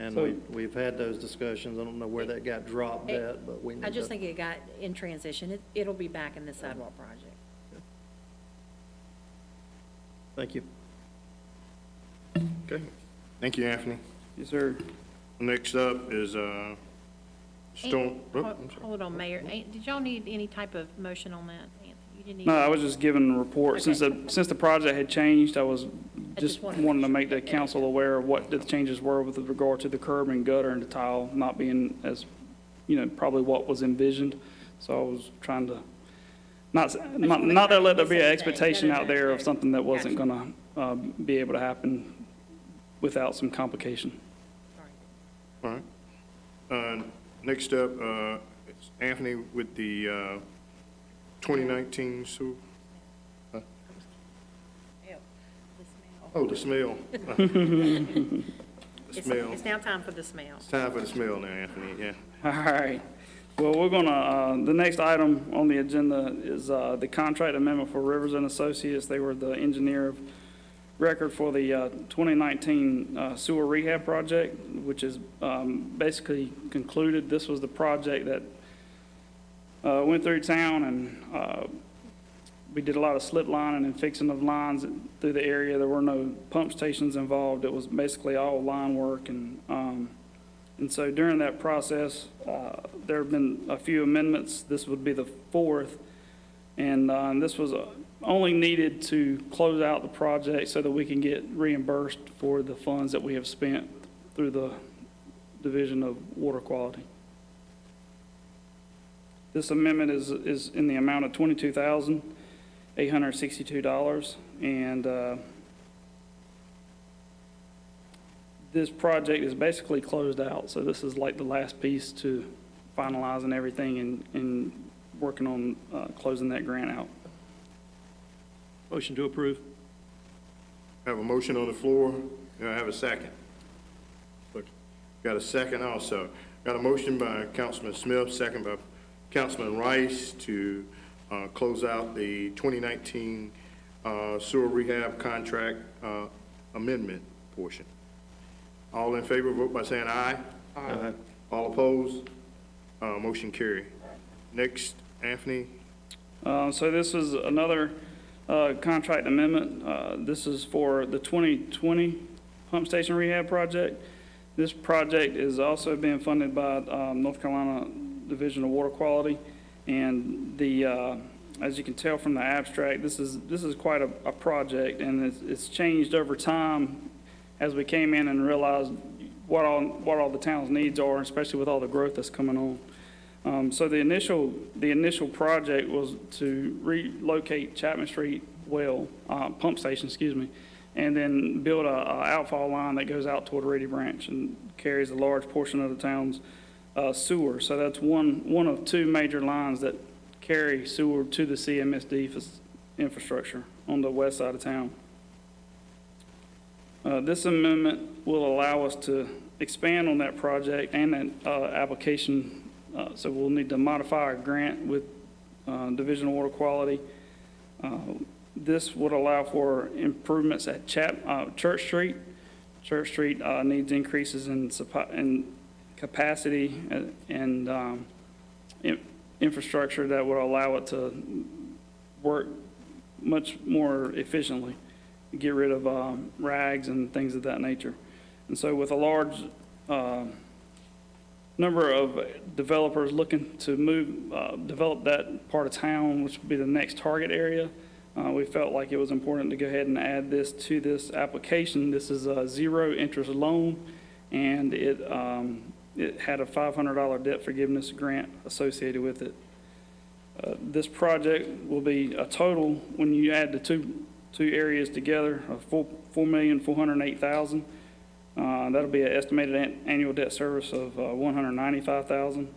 And we've had those discussions. I don't know where that got dropped at, but we need I just to- think it got in transition. It'll be back in the sidewalk project. Thank you. Okay. Thank you, Anthony. Yes, sir. Next up is Stone. Hold on, Mayor. Did y'all need any type of motion on that, Anthony? You didn't need. No, I was just giving a report. Okay. Since the project had changed, I was just wanted to wanting to make make the council aware of what the changes were with regard to the curb and gutter and the tile not being as, probably what was envisioned. So I was trying to, not to let there be an expectation out there of something that wasn't gonna be able to happen without some complication. All right. Next up, it's Anthony with the 2019 sewer. Oh, the smell. smell. It's now time for the smell. It's time for the smell now, Anthony, yeah. All right. Well, we're gonna, the next item on the agenda is the contract amendment for Rivers and Associates. They were the engineer of record for the 2019 sewer rehab project, which is basically concluded. This was the project that went through town, and we did a lot of slip lining and fixing of lines through the area. There were no pump stations involved. It was basically all line work, and so during that process, there have been a few amendments. This would be the fourth, and this was only needed to close out the project so that we can get reimbursed for the funds that we have spent through the Division of Water Quality. This amendment is in the amount of $22,862, and this project is basically closed out. So this is like the last piece to finalizing everything and working on closing that grant out. Motion to approve. Have a motion on the floor. Do I have a second? Got a second also. Got a motion by Councilman Smith, second by Councilman Rice to close out the 2019 sewer rehab contract amendment portion. All in favor, vote by saying aye. Aye. All opposed? Motion carried. Next, Anthony. So this is another contract amendment. This is for the 2020 pump station rehab project. This project is also being funded by North Carolina Division of Water Quality, and the as you can tell from the abstract, this is quite a project, and it's changed over time as we came in and realized what all the town's needs are, especially with all the growth that's coming on. So the initial project was to relocate Chapman Street well, pump station, excuse me, and then build a outfall line that goes out toward Reedy Branch and carries a large portion of the town's sewer. So that's one of two major lines that carry sewer to the CMSD infrastructure on the west side of town. This amendment will allow us to expand on that project and that application. So we'll need to modify our grant with Division of Water Quality. This would allow for improvements at Church Street. Church Street needs increases in capacity and infrastructure that would allow it to work much more efficiently, get rid of rags and things of that nature. And so with a large number of developers looking to develop that part of town, which would be the next target area, we felt like it was important to go ahead and add this to this application. This is a zero interest loan, and it had a $500 debt forgiveness grant associated with it. This project will be a total, when you add the two areas together, of $4,408,000. That'll be an estimated annual debt service of $195,000,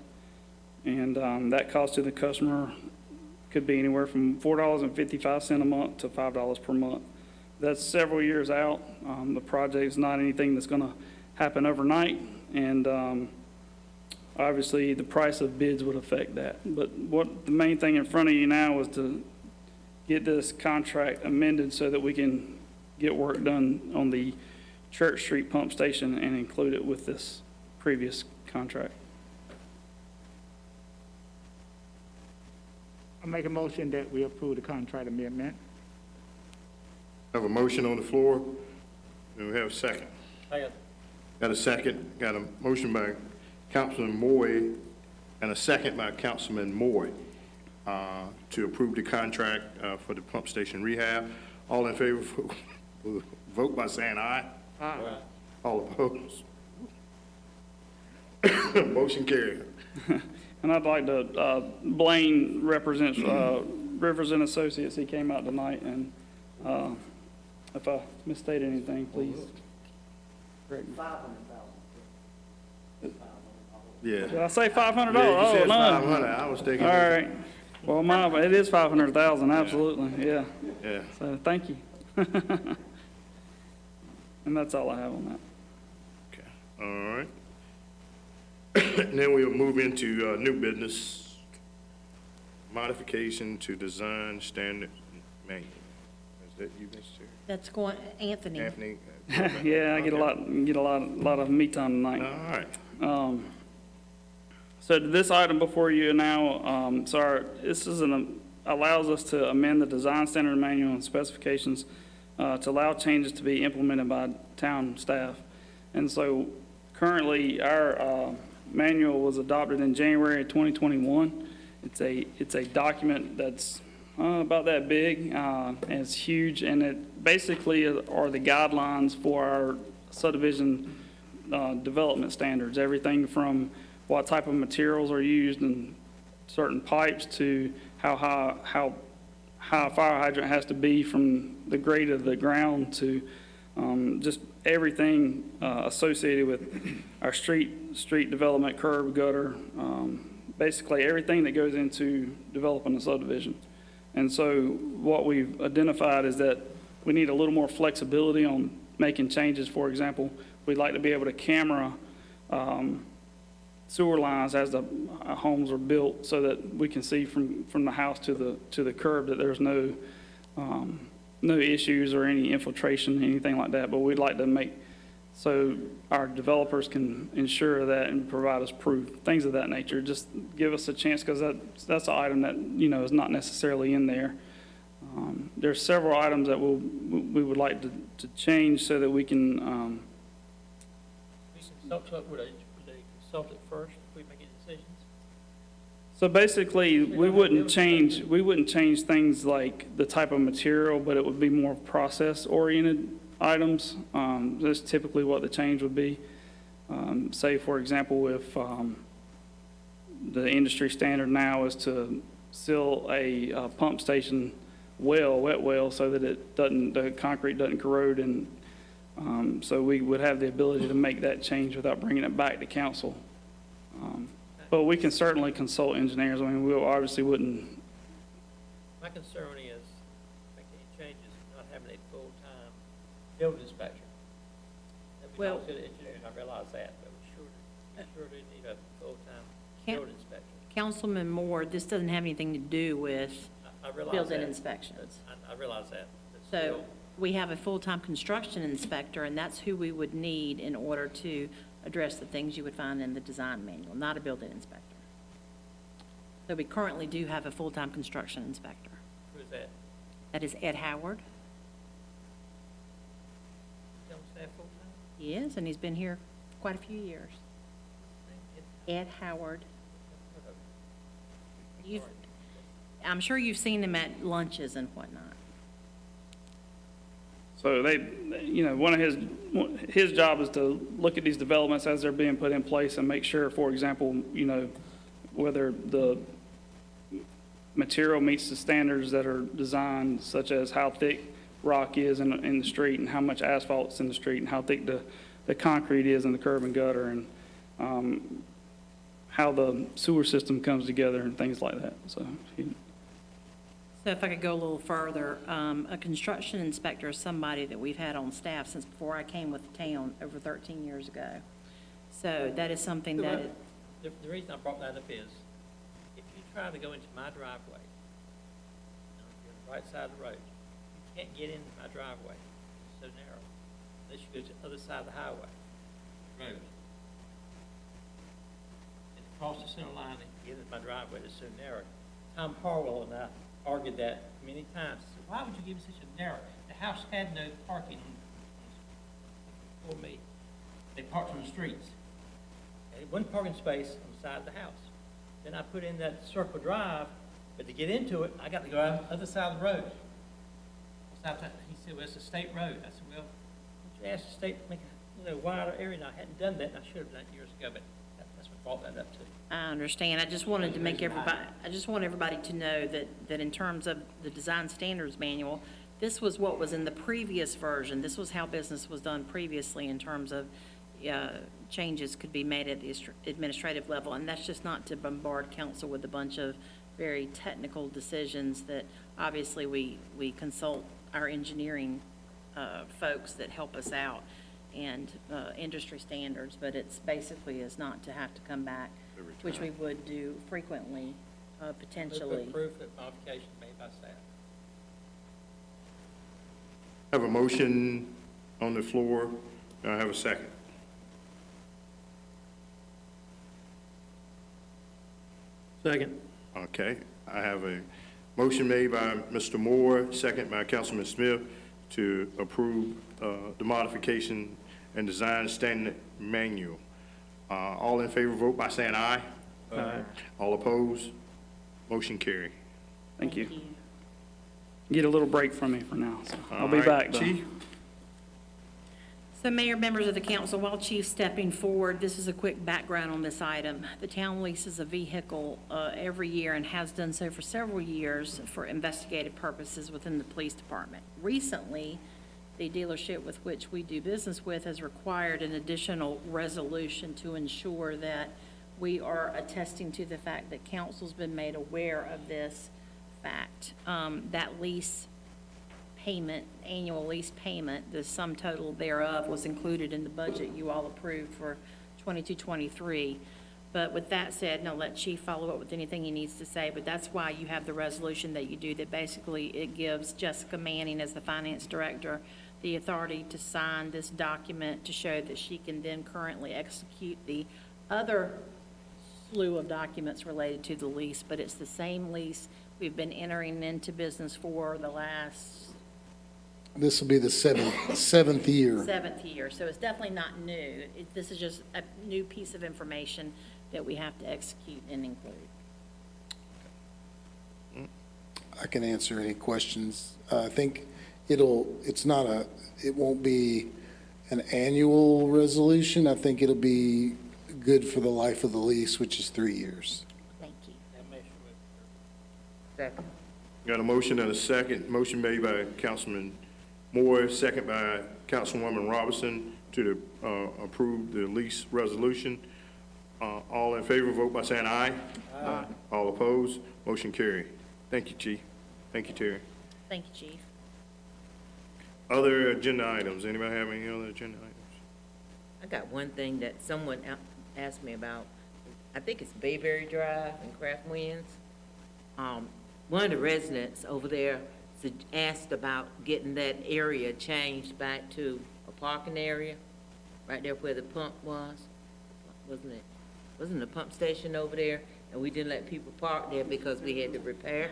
and that cost to the customer could be anywhere from $4.55 a month to $5 per month. That's several years out. The project is not anything that's going to happen overnight, and obviously the price of bids would affect that. But what the main thing in front of you now is to get this contract amended so that we can get work done on the Church Street pump station and include it with this previous contract. I make a motion that we approve the contract amendment. Have a motion on the floor. Do we have a second? Got a second. Got a motion by Councilman Moy and a second by Councilman Moy to approve the contract for the pump station rehab. All in favor, vote by saying aye. Aye. All opposed? Motion carried. And I'd like to, Blaine represents Rivers and Associates. He came out tonight, and if I misstated anything, please correct me. Yeah. Did I say $500? Yeah, you said Oh, no. 500. I was thinking. All right. Well, it is $500,000, absolutely, yeah. Yeah. So, thank you. And that's all I have on that. Okay. All right. And then we'll move into new business, modification to design standard manual. Is that you, Mr. Chair? That's going, Anthony. Anthony? Yeah, I get a lot of me time tonight. All right. So this item before you now, this allows us to amend the design standard manual and specifications to allow changes to be implemented by town staff. And so currently, our manual was adopted in January of 2021. It's a document that's about that big, and it's huge, and it basically are the guidelines for our subdivision development standards. Everything from what type of materials are used in certain pipes to how high a fire hydrant has to be from the grade of the ground to just everything associated with our street development, curb, gutter, basically everything that goes into developing a subdivision. And so what we've identified is that we need a little more flexibility on making changes. For example, we'd like to be able to camera sewer lines as the homes are built so that we can see from the house to the curb that there's no issues or any infiltration, anything like that. But we'd like to make so our developers can ensure that and provide us proof, things of that nature. Just give us a chance, because that's an item that, is not necessarily in there. There's several items that we would like to change so that we can. Would they consult it first if we make any decisions? So basically, we wouldn't change things like the type of material, but it would be more process-oriented items. That's typically what the change would be. Say, for example, if the industry standard now is to seal a pump station wet well, so that the concrete doesn't corrode, and so we would have the ability to make that change without bringing it back to council. But we can certainly consult engineers. I mean, we obviously wouldn't. My concern is making any changes, not having a full-time building inspector. Well- To the engineer, I realize that, but we sure do need a full-time Can't- building inspector. Councilman Moore, this doesn't have anything to do with I realize building that. inspections. I realize that. but So still, we have a full-time construction inspector, and that's who we would need in order to address the things you would find in the design manual, not a building inspector. So we currently do have a full-time construction inspector. Who is that? That is Ed Howard. Don't staff full-time? He is, and he's been here quite a few years. Ed Howard. I'm sure you've seen him at lunches and whatnot. So one of his job is to look at these developments as they're being put in place and make sure, for example, whether the material meets the standards that are designed, such as how thick rock is in the street and how much asphalt's in the street and how thick the concrete is in the curb and gutter, and how the sewer system comes together and things like that. So if I could go a little further, a construction inspector is somebody that we've had on staff since before I came with the town over 13 years ago. So that is something that, The reason I brought that up is, if you try to go into my driveway, you're on the right side of the road, you can't get into my driveway, it's so narrow, unless you go to the other side of the highway, road. And across the center line and get into my driveway, it's so narrow. Tom Harwell and I argued that many times. I said, why would you give it such a narrow? The house had no parking for me. They parked on the streets. They had one parking space on the side of the house. Then I put in that circle drive, but to get into it, I got to go out the other side of the road. He said, well, it's a state road. I said, well, why don't you ask the state to make a wider area? And I hadn't done that, and I should have done it years ago, but that's what brought that up too. I understand. I just wanted to make I just want everybody to know that in terms of the design standards manual, this was what was in the previous version. This was how business was done previously in terms of changes could be made at the administrative level. And that's just not to bombard council with a bunch of very technical decisions that obviously we consult our engineering folks that help us out. and industry standards, but it's basically is not to have to come back, which we would do frequently, potentially. Proof that modification made by staff. Have a motion on the floor. Do I have a second? Second. Okay, I have a motion made by Mr. Moore, second by Councilman Smith, to approve the modification and design standard manual. All in favor, vote by saying aye. Aye. All opposed? Motion carry. Thank you. Get a little break from me for now, so I'll be All right, back, though. Chief? So Mayor, members of the council, while Chief's stepping forward, this is a quick background on this item. The town leases a vehicle every year and has done so for several years for investigative purposes within the police department. Recently, the dealership with which we do business with has required an additional resolution to ensure that we are attesting to the fact that council's been made aware of this fact. That lease payment, annual lease payment, the sum total thereof was included in the budget you all approved for 22-23. But with that said, and I'll let Chief follow up with anything he needs to say, but that's why you have the resolution that you do, that basically it gives Jessica Manning as the finance director the authority to sign this document to show that she can then currently execute the other slew of documents related to the lease, but it's the same lease we've been entering into business for the last This will be the seventh year. 7th year, so it's definitely not new. This is just a new piece of information that we have to execute and include. I can answer any questions. I think it won't be an annual resolution. I think it'll be good for the life of the lease, which is 3 years. Thank you. Second. Got a motion and a second. Motion made by Councilman Moore, second by Councilwoman Robinson to approve the lease resolution. All in favor, vote by saying aye. Aye. All opposed? Motion carried. Thank you, Chief. Thank you, Terry. Thank you, Chief. Other agenda items? Anybody have any other agenda items? I got one thing that someone asked me about. I think it's Bayberry Drive in Craft Winds. One of the residents over there asked about getting that area changed back to a parking area, right there where the pump was, wasn't it? Wasn't the pump station over there? And we didn't let people park there because we had to repair.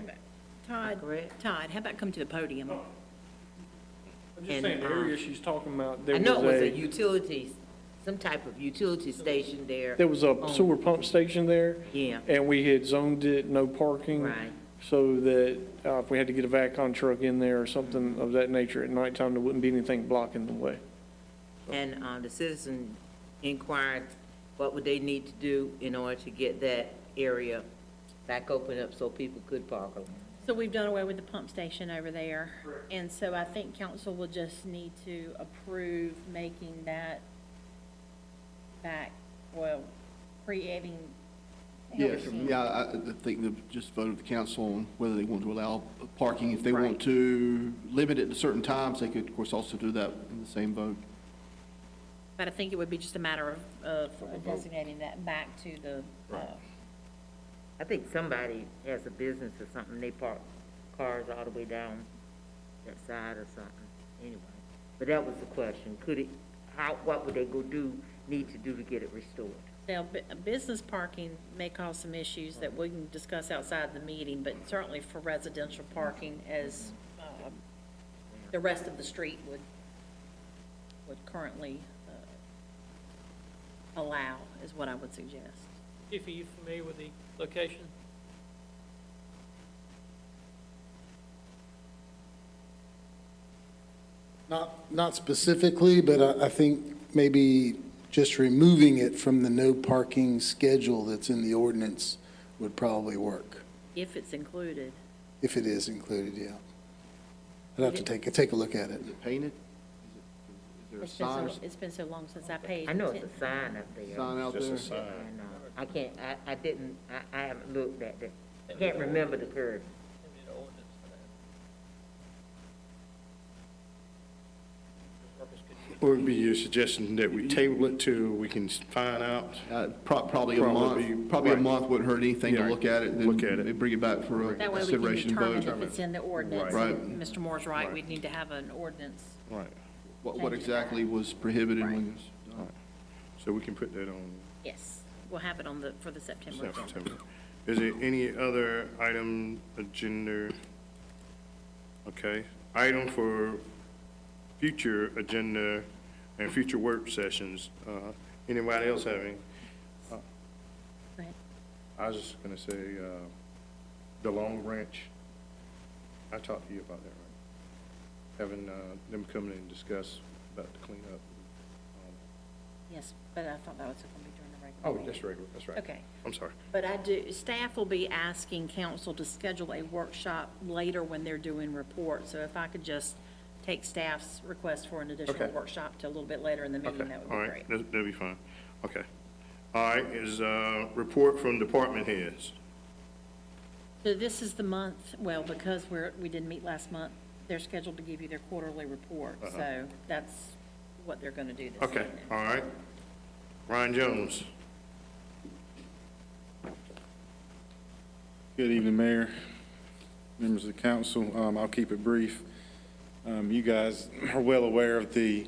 Todd, how about come to the podium? I'm just saying, the area she's talking about, I know it was a utility, some type of utility station there. There was a sewer pump station there. Yeah. And we had zoned it, no parking. Right. So that if we had to get a VACCON truck in there or something of that nature at nighttime, there wouldn't be anything blocking the way. And the citizen inquired what would they need to do in order to get that area back open up so people could park over. So we've done away with the pump station over there. And so I think council will just need to approve making that back, well, creating. Yes, yeah, I think they'll just vote of the council on whether they want to allow parking. If they want Right. to limit it to certain times, they could, of course, also do that in the same vote. But I think it would be just a matter of designating that back to the, I think somebody has a business or something, they park cars all the way down that side or something, anyway. But that was the question, what would they need to do to get it restored? now, business parking may cause some issues that we can discuss outside the meeting, but certainly for residential parking as the rest of the street would currently allow, is what I would suggest. Chief, are you familiar with the location? Not specifically, but I think maybe just removing it from the no parking schedule that's in the ordinance would probably work, If it's included. if it is included, yeah. I'd have to take a look at it. Is it painted? Is there a sign? It's been so long since I paid. I know it's a sign up there. Sign out Just a there? sign. And, I haven't looked at it. I can't remember the curve. What would be your suggestion, that we table it till we can find out? Probably a Probably be- month, probably a right. month wouldn't hurt anything to Yeah, look at it, then look at it. they bring it back for a That way we can consideration determine vote. if it's in the ordinance. Right. And Mr. Moore's right, Right. we'd need to have an ordinance. Right, What exactly was prohibited when this? so we can put that on Yes, we'll have it on for the September agenda. September. Is there any other item, agenda? Okay, item for future agenda and future work sessions. Anybody else having? Go ahead. I was just gonna say, the Long Branch, I talked to you about that, right? Having, them come in and discuss about the cleanup. Yes, but I thought that was going to be during the regular Oh, meeting. that's regular, that's right. Okay. I'm sorry. But staff will be asking council to schedule a workshop later when they're doing reports. So if I could just take staff's request for an additional Okay. workshop to a little bit later in the meeting, Okay, that would all be right, great. that'd be fine. Okay. All right, is, report from department heads. So this is the month, well, because we didn't meet last month, they're scheduled to give you their quarterly report. So that's what they're going to do this Okay, evening. all right. Ryan Jones. Good evening, Mayor, members of the council. I'll keep it brief. You guys are well aware of the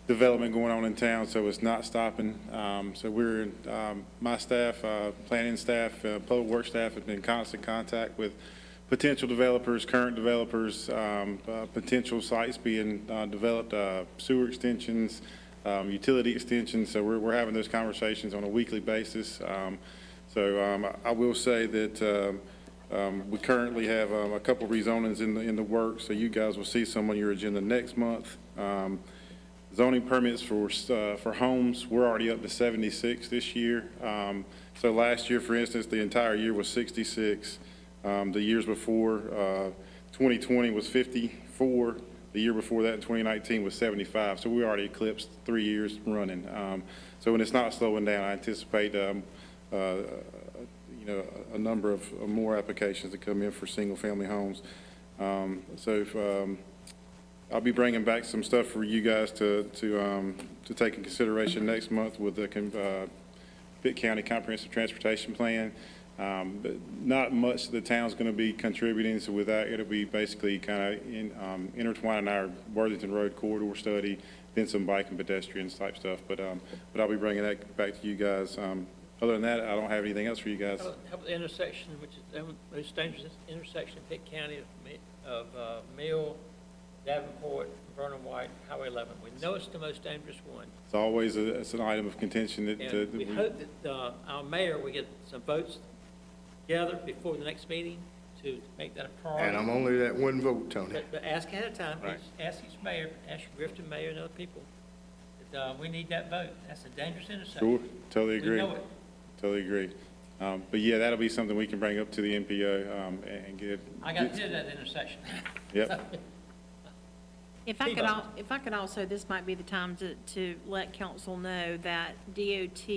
development going on in town, so it's not stopping. So we're, my staff, planning staff, public works staff have been in constant contact with potential developers, current developers, potential sites being developed, sewer extensions, utility extensions. So we're having those conversations on a weekly basis. I will say that we currently have a couple rezonings in the works, so you guys will see some on your agenda next month. Zoning permits for homes, we're already up to 76 this year. So last year, for instance, the entire year was 66. The years before, 2020 was 54. The year before that, in 2019, was 75. So we already eclipsed 3 years running. So when it's not slowing down, I anticipate a number of more applications to come in for single-family homes. I'll be bringing back some stuff for you guys to take in consideration next month with the Pitt County Comprehensive Transportation Plan. But not much the town's going to be contributing, so with that, it'll be basically kind of intertwining our Worthington Road corridor study, then some bike and pedestrian type stuff. But I'll be bringing that back to you guys. Other than that, I don't have anything else for you guys. How about the intersection, which is the most dangerous intersection in Pitt County of Mill, Davenport, Vernon White, Highway 11? We know it's the most dangerous one. It's always it's an item of contention that, And we hope that our mayor will get some votes together before the next meeting to make that a priority. And I'm only that one vote, Tony. But ask ahead of time, Right. ask each mayor, ask your Grifton mayor and other people, that we need that vote. That's a dangerous intersection. Sure, totally agree. We know it. Totally agree. But yeah, that'll be something we can bring up to the MPO and get. I got to hit that intersection. Yep. If I could also, this might be the time to let council know that DOT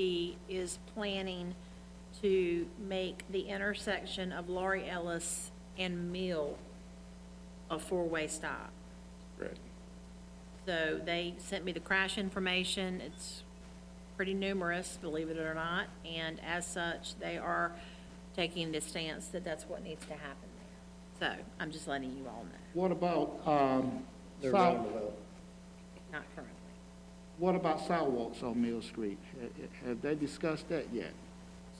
is planning to make the intersection of Laurie Ellis and Mill a four-way stop. Great. So they sent me the crash information. It's pretty numerous, believe it or not, and as such, they are taking the stance that that's what needs to happen there. So I'm just letting you all know. What about, Not currently. what about sidewalks on Mill Street? Have they discussed that yet?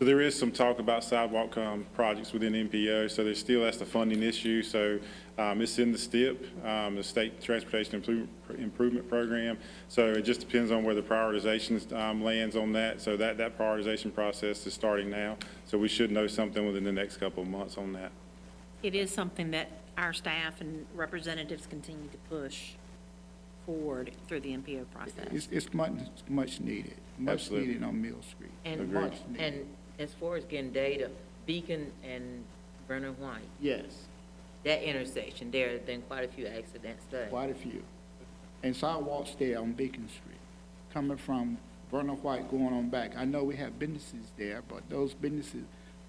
So there is some talk about sidewalk projects within MPO, so there's still, that's the funding issue. So it's in the STIP, the State Transportation Improvement Program. So it just depends on where the prioritization lands on that. So that prioritization process is starting now. So we should know something within the next couple of months on that. It is something that our staff and representatives continue to push forward through the MPO process. It's much needed, Absolutely. needed on Mill Street. And, Much needed. and as far as getting data, Beacon and Vernon White, Yes, that intersection, there have been quite a few accidents there. quite a few. And sidewalks there on Beacon Street, coming from Vernon White going on back. I know we have businesses there, but those businesses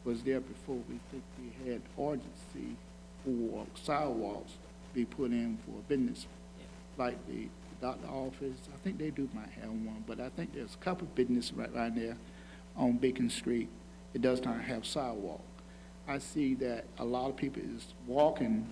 was there before. We think we had urgency for sidewalks be put in for business, like the the doctor office. I think they do might have one, but I think there's a couple businesses right there on Beacon Street. It does not have sidewalk. I see that a lot of people is walking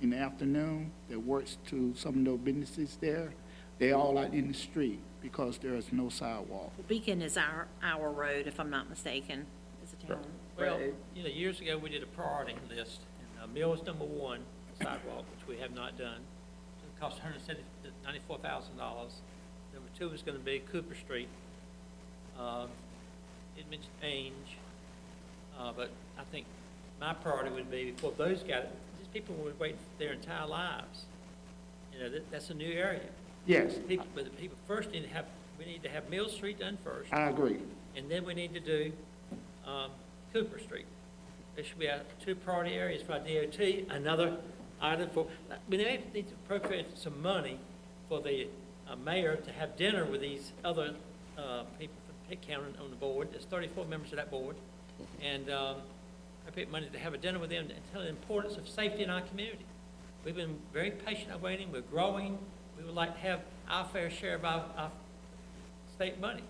in the afternoon that works to some of those businesses there. They all out in the street because there is no sidewalk. Beacon is our road, if I'm not mistaken. It's a town Well, road. years ago, we did a priority list, and Mill was number one, sidewalk, which we have not done. It cost $194,000. Number two is gonna be Cooper Street. It mentioned Ainge, but I think my priority would be, before those guys, these people would wait their entire lives. That's a new area. Yes, But the people first we need to have Mill Street done first. I agree. And then we need to do Cooper Street. There should be two priority areas for our DOT. Another item for, we need to appropriate some money for the mayor to have dinner with these other people from Pitt County on the board. There's 34 members of that board. And appropriate money to have a dinner with them and tell the importance of safety in our community. We've been very patient waiting. We're growing. We would like to have our fair share of our state money.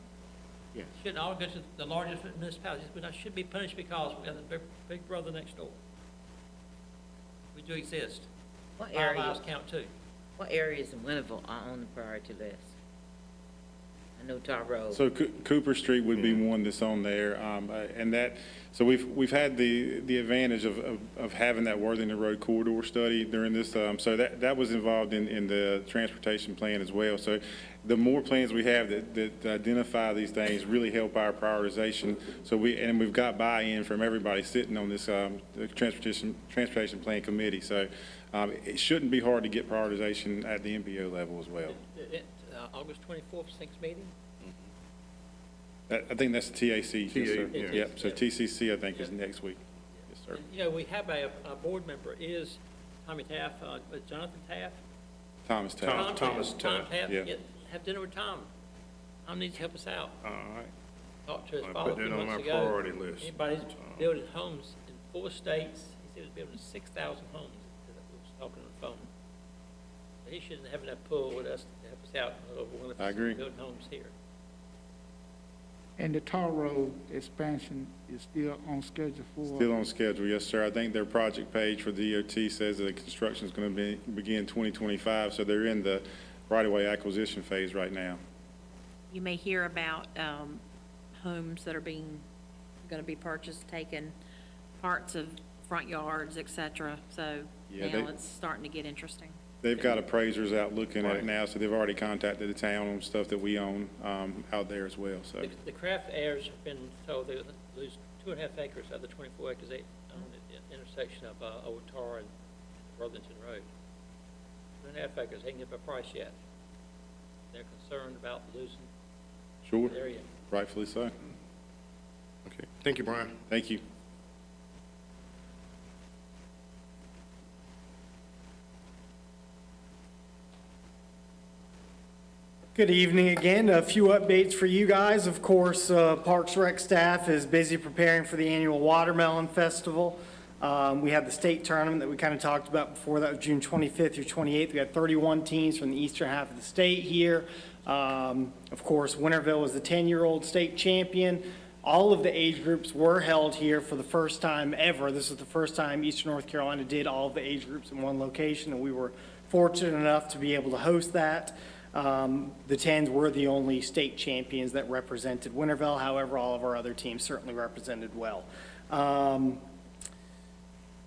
Yes. Shouldn't all go to the largest municipalities, but I should be punished because we have the big brother next door. We do exist. What Our area, lives count too. what areas in Winterville are on the priority list? I know Tar Road. So Cooper Street would be one that's on there, and that, so we've had the advantage of having that Worthington Road corridor study during this, so that was involved in the transportation plan as well. So the more plans we have that identify these things really help our prioritization. So we've got buy-in from everybody sitting on this the transportation plan committee. So it shouldn't be hard to get prioritization at the MPO level as well. August 24th, next meeting? I think that's the TAC. Yes, sir. Yeah. Yep, so TCC, I think, is next week. Yes, sir. And, we have a board member is Tommy Taft, Jonathan Taft. Thomas Taft. Thomas Tom Taft. Taft, Yeah. Have dinner with Tom. Tom needs to help us out. All right. Talked to his I'll father put a few that on months my ago. priority list. Anybody's building homes in 4 states, he said he's building 6,000 homes, that we was talking on the phone. He shouldn't have that pull with us to help us out over one of I agree. building homes here. And the Tar Road expansion is still on schedule for? Still on schedule, yes, sir. I think their project page for DOT says that the construction is going to begin 2025, so they're in the right-of-way acquisition phase right now. You may hear about homes that are going to be purchased, taken, parts of front yards, et cetera. So Yeah, now it's starting to get interesting. They've got appraisers out looking at it now, so they've already contacted the town on stuff that we own out there as well, so. The Kraft heirs have been told they'll lose 2.5 acres out of the 24 acres they own at the intersection of Old Tar and Worthington Road. 2.5 acres, they ain't get a price yet. They're concerned about losing Sure, the area. rightfully so. Okay. Thank you, Brian. Thank you. Good evening again. A few updates for you guys. Of course, Parks Rec staff is busy preparing for the annual Watermelon Festival. We had the state tournament that we kind of talked about before. That was June 25th through 28th. We had 31 teams from the eastern half of the state here. Of course, Winterville was the 10-year-old state champion. All of the age groups were held here for the first time ever. This is the first time Eastern North Carolina did all of the age groups in one location, and we were fortunate enough to be able to host that. The 10s were the only state champions that represented Winterville. However, all of our other teams certainly represented well.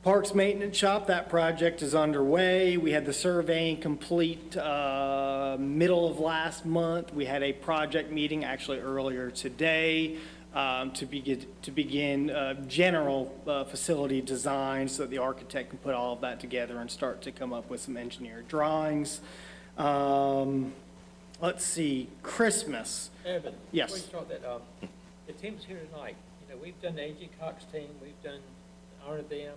Parks Maintenance Shop, that project is underway. We had the surveying complete middle of last month. We had a project meeting actually earlier today to begin general facility design so that the architect can put all of that together and start to come up with some engineered drawings. Let's see, Christmas. Evan, Yes. before we start that, the team's here tonight. We've done the A.G. Cox team, we've done honored them,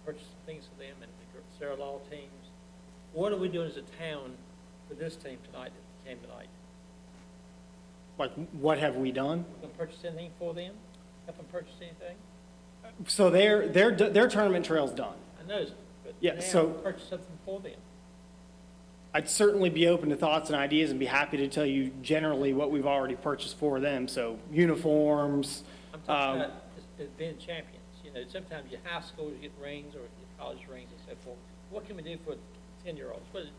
purchased some things for them, and the Sarah Law teams. What are we doing as a town for this team tonight that came tonight? Like, what have we done? Going to purchase anything for them? Help them purchase anything? So their tournament trail's done. I know, but Yeah, now so- purchase something for them. I'd certainly be open to thoughts and ideas and be happy to tell you generally what we've already purchased for them. So uniforms, I'm talking about just being champions. You know, sometimes your high schools get rings or your college rings and so forth. What can we do for 10-year-olds? What do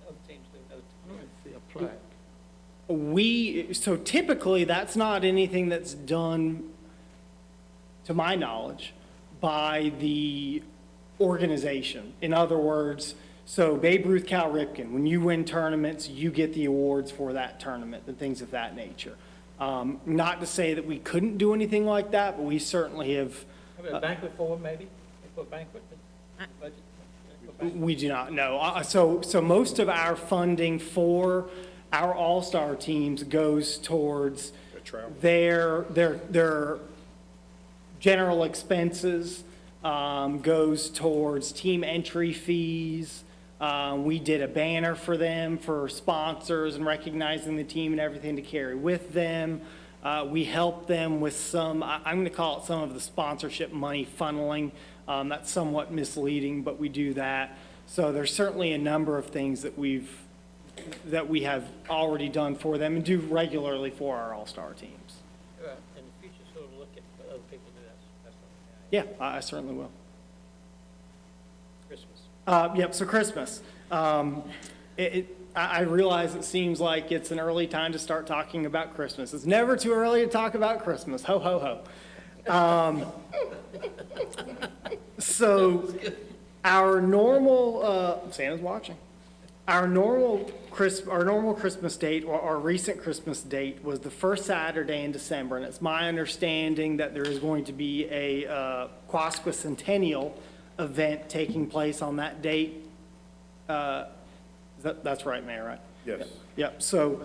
other teams do? so typically, that's not anything that's done, to my knowledge, by the organization. In other words, so Babe Ruth, Cal Ripken, when you win tournaments, you get the awards for that tournament and things of that nature. Not to say that we couldn't do anything like that, but we certainly have. Have a banquet for them, maybe? They put banquet in the budget? We do not know. So most of our funding for our all-star teams goes towards their general expenses, goes towards team entry fees. We did a banner for them for sponsors and recognizing the team and everything to carry with them. We help them with some, I'm going to call it some of the sponsorship money funneling. That's somewhat misleading, but we do that. So there's certainly a number of things that we have already done for them and do regularly for our all-star teams. In the future, sort of look at what other people do. That's what Yeah, I certainly will. Christmas. Yep, so Christmas. I realize it seems like it's an early time to start talking about Christmas. It's never too early to talk about Christmas. Ho, ho, ho. So our normal, Santa's watching. Our normal Christmas date, or our recent Christmas date, was the first Saturday in December, and it's my understanding that there is going to be a Quasquicentennial event taking place on that date. That's right, Mayor, right? Yes. Yep. So,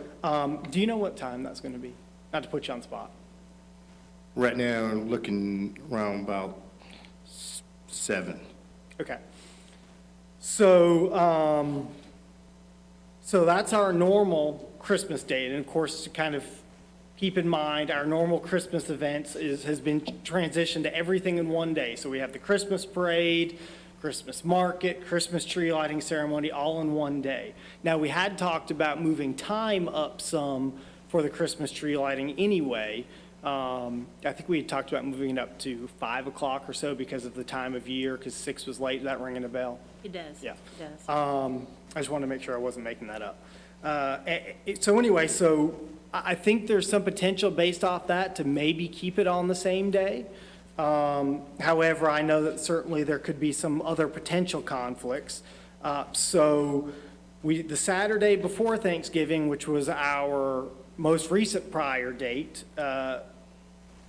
do you know what time that's going to be? Not to put you on the spot. Right now, I'm looking around about 7. Okay. So, so that's our normal Christmas date. And of course, to kind of keep in mind, our normal Christmas events has been transitioned to everything in one day. So we have the Christmas parade, Christmas market, Christmas tree lighting ceremony, all in one day. Now, we had talked about moving time up some for the Christmas tree lighting anyway. I think we had talked about moving it up to 5 o'clock or so because of the time of year, because 6 was late. Is that ringing a bell? It does. Yeah. It does. I just wanted to make sure I wasn't making that up. So anyway, so I think there's some potential based off that to maybe keep it on the same day. However, I know that certainly there could be some other potential conflicts. So the Saturday before Thanksgiving, which was our most recent prior date,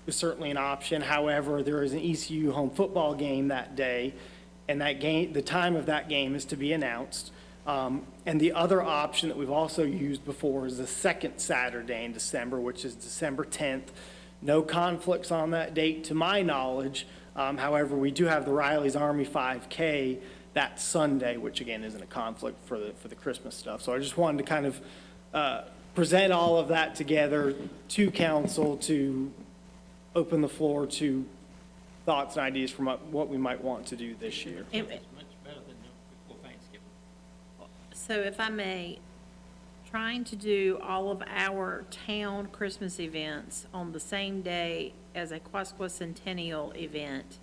is certainly an option. However, there is an ECU home football game that day, and that game, the time of that game is to be announced. And the other option that we've also used before is the second Saturday in December, which is December 10th. No conflicts on that date to my knowledge. However, we do have the Riley's Army 5K that Sunday, which again isn't a conflict for the Christmas stuff. So I just wanted to kind of present all of that together to council to open the floor to thoughts and ideas from what we might want to do this year. It's much better than before Thanksgiving. So if I may, trying to do all of our town Christmas events on the same day as a Quasquicentennial event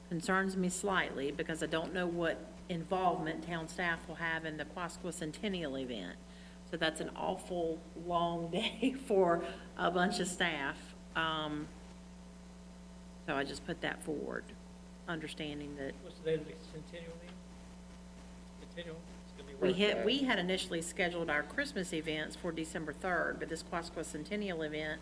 concerns me slightly because I don't know what involvement town staff will have in the Quasquicentennial event. So that's an awful long day for a bunch of staff. So I just put that forward, understanding that What's the date of the centennial meeting? Centennial? It's gonna be we had initially scheduled our Christmas events for December 3rd, but this Quasquicentennial event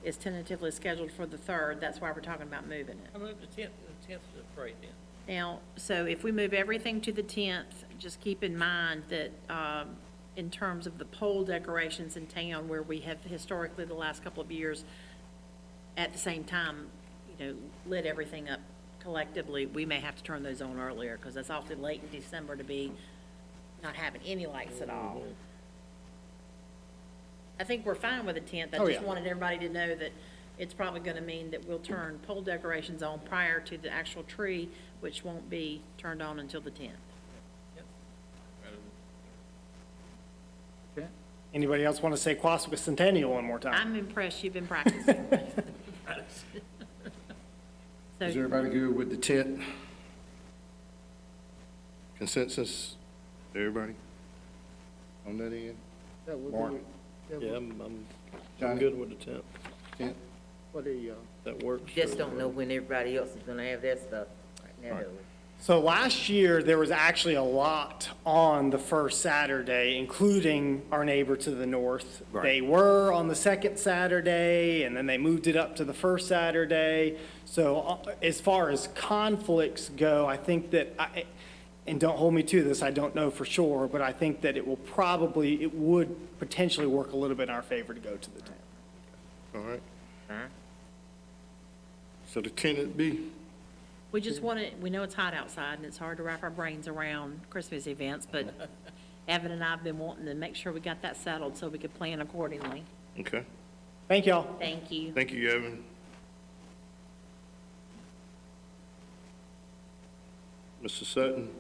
is tentatively scheduled for the 3rd. That's why we're talking about moving it. I moved the 10th to the parade then. Now, so if we move everything to the 10th, just keep in mind that in terms of the pole decorations in town, where we have historically the last couple of years at the same time, lit everything up collectively, we may have to turn those on earlier because that's awfully late in December to be not having any lights at all. I think we're fine with the 10th. I just wanted everybody to know that it's probably going to mean that we'll turn pole decorations on prior to the actual tree, which won't be turned on until the 10th. Anybody else want to say Quasica Centennial one more time? I'm impressed you've been practicing. So, Is everybody good with the tent? Consensus, everybody? On that end? Mark? Yeah, I'm Johnny? good with the tent. Tent? For the, That works. Just don't know when everybody else is gonna have their stuff right now, though. So last year, there was actually a lot on the first Saturday, including our neighbor to the north. Right. They were on the second Saturday, and then they moved it up to the first Saturday. So as far as conflicts go, I think that, and don't hold me to this, I don't know for sure, but I think that it would potentially work a little bit in our favor to go to the tent. All right. So the tenant B, we just want to, we know it's hot outside and it's hard to wrap our brains around Christmas events, but Evan and I have been wanting to make sure we got that settled so we could plan accordingly. okay. Thank y'all. Thank you. Thank you, Evan. Mr. Sutton?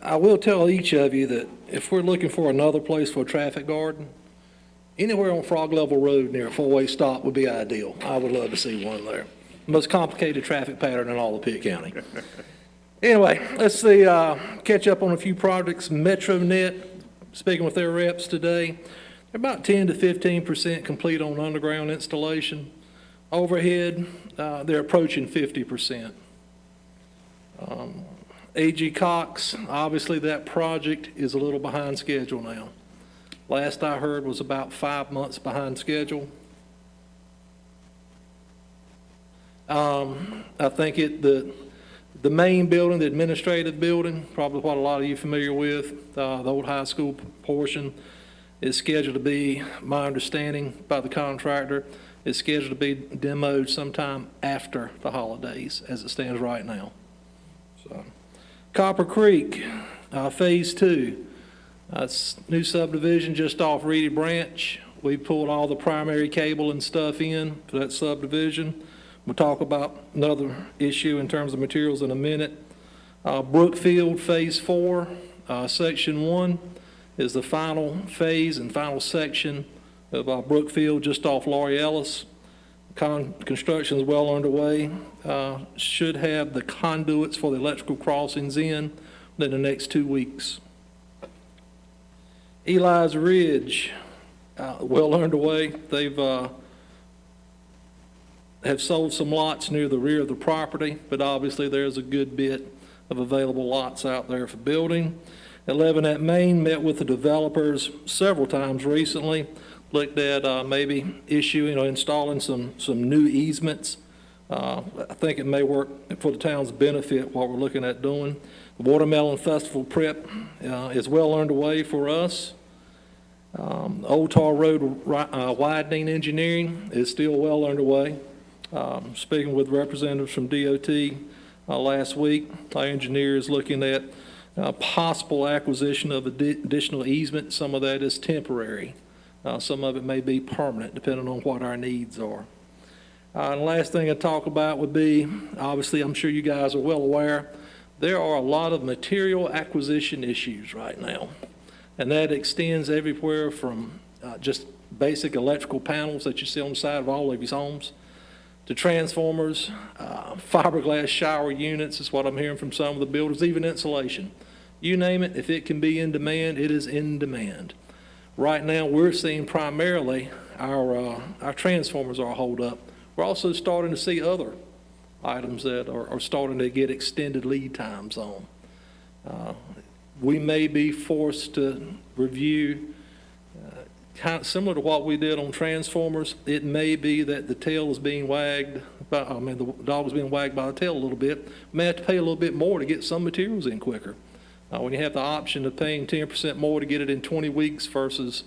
I will tell each of you that if we're looking for another place for a traffic garden, anywhere on Frog Level Road near a four-way stop would be ideal. I would love to see one there. Most complicated traffic pattern in all of Pitt County. Anyway, let's see, catch up on a few projects. MetroNet, speaking with their reps today, they're about 10 to 15% complete on underground installation. Overhead, they're approaching 50%. A.G. Cox, obviously that project is a little behind schedule now. Last I heard was about 5 months behind schedule. I think the main building, the administrative building, probably what a lot of you are familiar with, the old high school portion, is scheduled to be, my understanding by the contractor, is scheduled to be demoed sometime after the holidays as it stands right now. So, Copper Creek, Phase 2. It's new subdivision just off Reedy Branch. We pulled all the primary cable and stuff in for that subdivision. We'll talk about another issue in terms of materials in a minute. Brookfield Phase 4, Section 1 is the final phase and final section of Brookfield just off Laurie Ellis. Construction is well underway. Should have the conduits for the electrical crossings in within the next 2 weeks. Eli's Ridge, well underway. They've have sold some lots near the rear of the property, but obviously there's a good bit of available lots out there for building. 11 at Main, met with the developers several times recently, looked at maybe issuing or installing some new easements. I think it may work for the town's benefit what we're looking at doing. The Watermelon Festival prep is well underway for us. Old Tar Road widening engineering is still well underway. Speaking with representatives from DOT last week, our engineer is looking at possible acquisition of additional easement. Some of that is temporary. Some of it may be permanent, depending on what our needs are. And the last thing I talk about would be, obviously, I'm sure you guys are well aware, there are a lot of material acquisition issues right now. And that extends everywhere from just basic electrical panels that you see on the side of all of these homes, to transformers, fiberglass shower units is what I'm hearing from some of the builders, even insulation. You name it, if it can be in demand, it is in demand. Right now, we're seeing primarily our transformers are hold up. We're also starting to see other items that are starting to get extended lead times on. We may be forced to review, kind of similar to what we did on transformers. It may be that the tail is being wagged, the dog is being wagged by the tail a little bit. We may have to pay a little bit more to get some materials in quicker. When you have the option of paying 10% more to get it in 20 weeks versus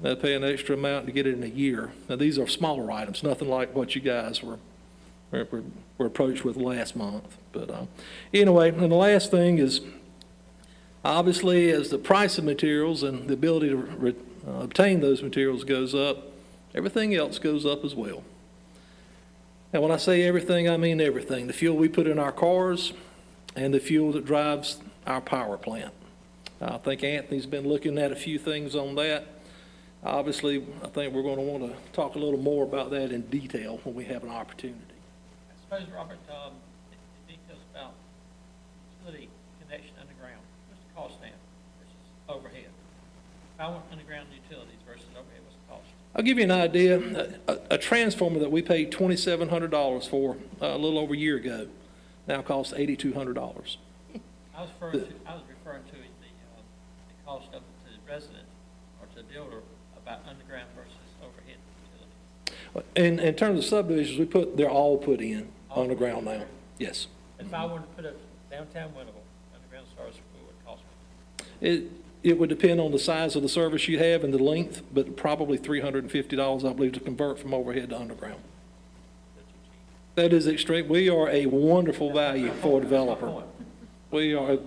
paying an extra amount to get it in a year. Now, these are smaller items, nothing like what you guys were approached with last month. But anyway, and the last thing is, obviously, as the price of materials and the ability to obtain those materials goes up, everything else goes up as well. And when I say everything, I mean everything. The fuel we put in our cars, and the fuel that drives our power plant. I think Anthony's been looking at a few things on that. Obviously, I think we're going to want to talk a little more about that in detail when we have an opportunity. I suppose, Robert, the details about utility connection underground, what's the cost now versus overhead? If I want underground utilities versus overhead, what's the cost? I'll give you an idea. A transformer that we paid $2,700 for a little over a year ago now costs $8,200. I was referring to the cost of to the resident or to the builder about underground versus overhead utilities. In terms of subdivisions, they're all put in underground now. Yes. If I wanted to put a downtown Winterville underground service, what would it cost me? It would depend on the size of the service you have and the length, but probably $350, I believe, to convert from overhead to underground. That is extreme. We are a wonderful value for a developer. We are,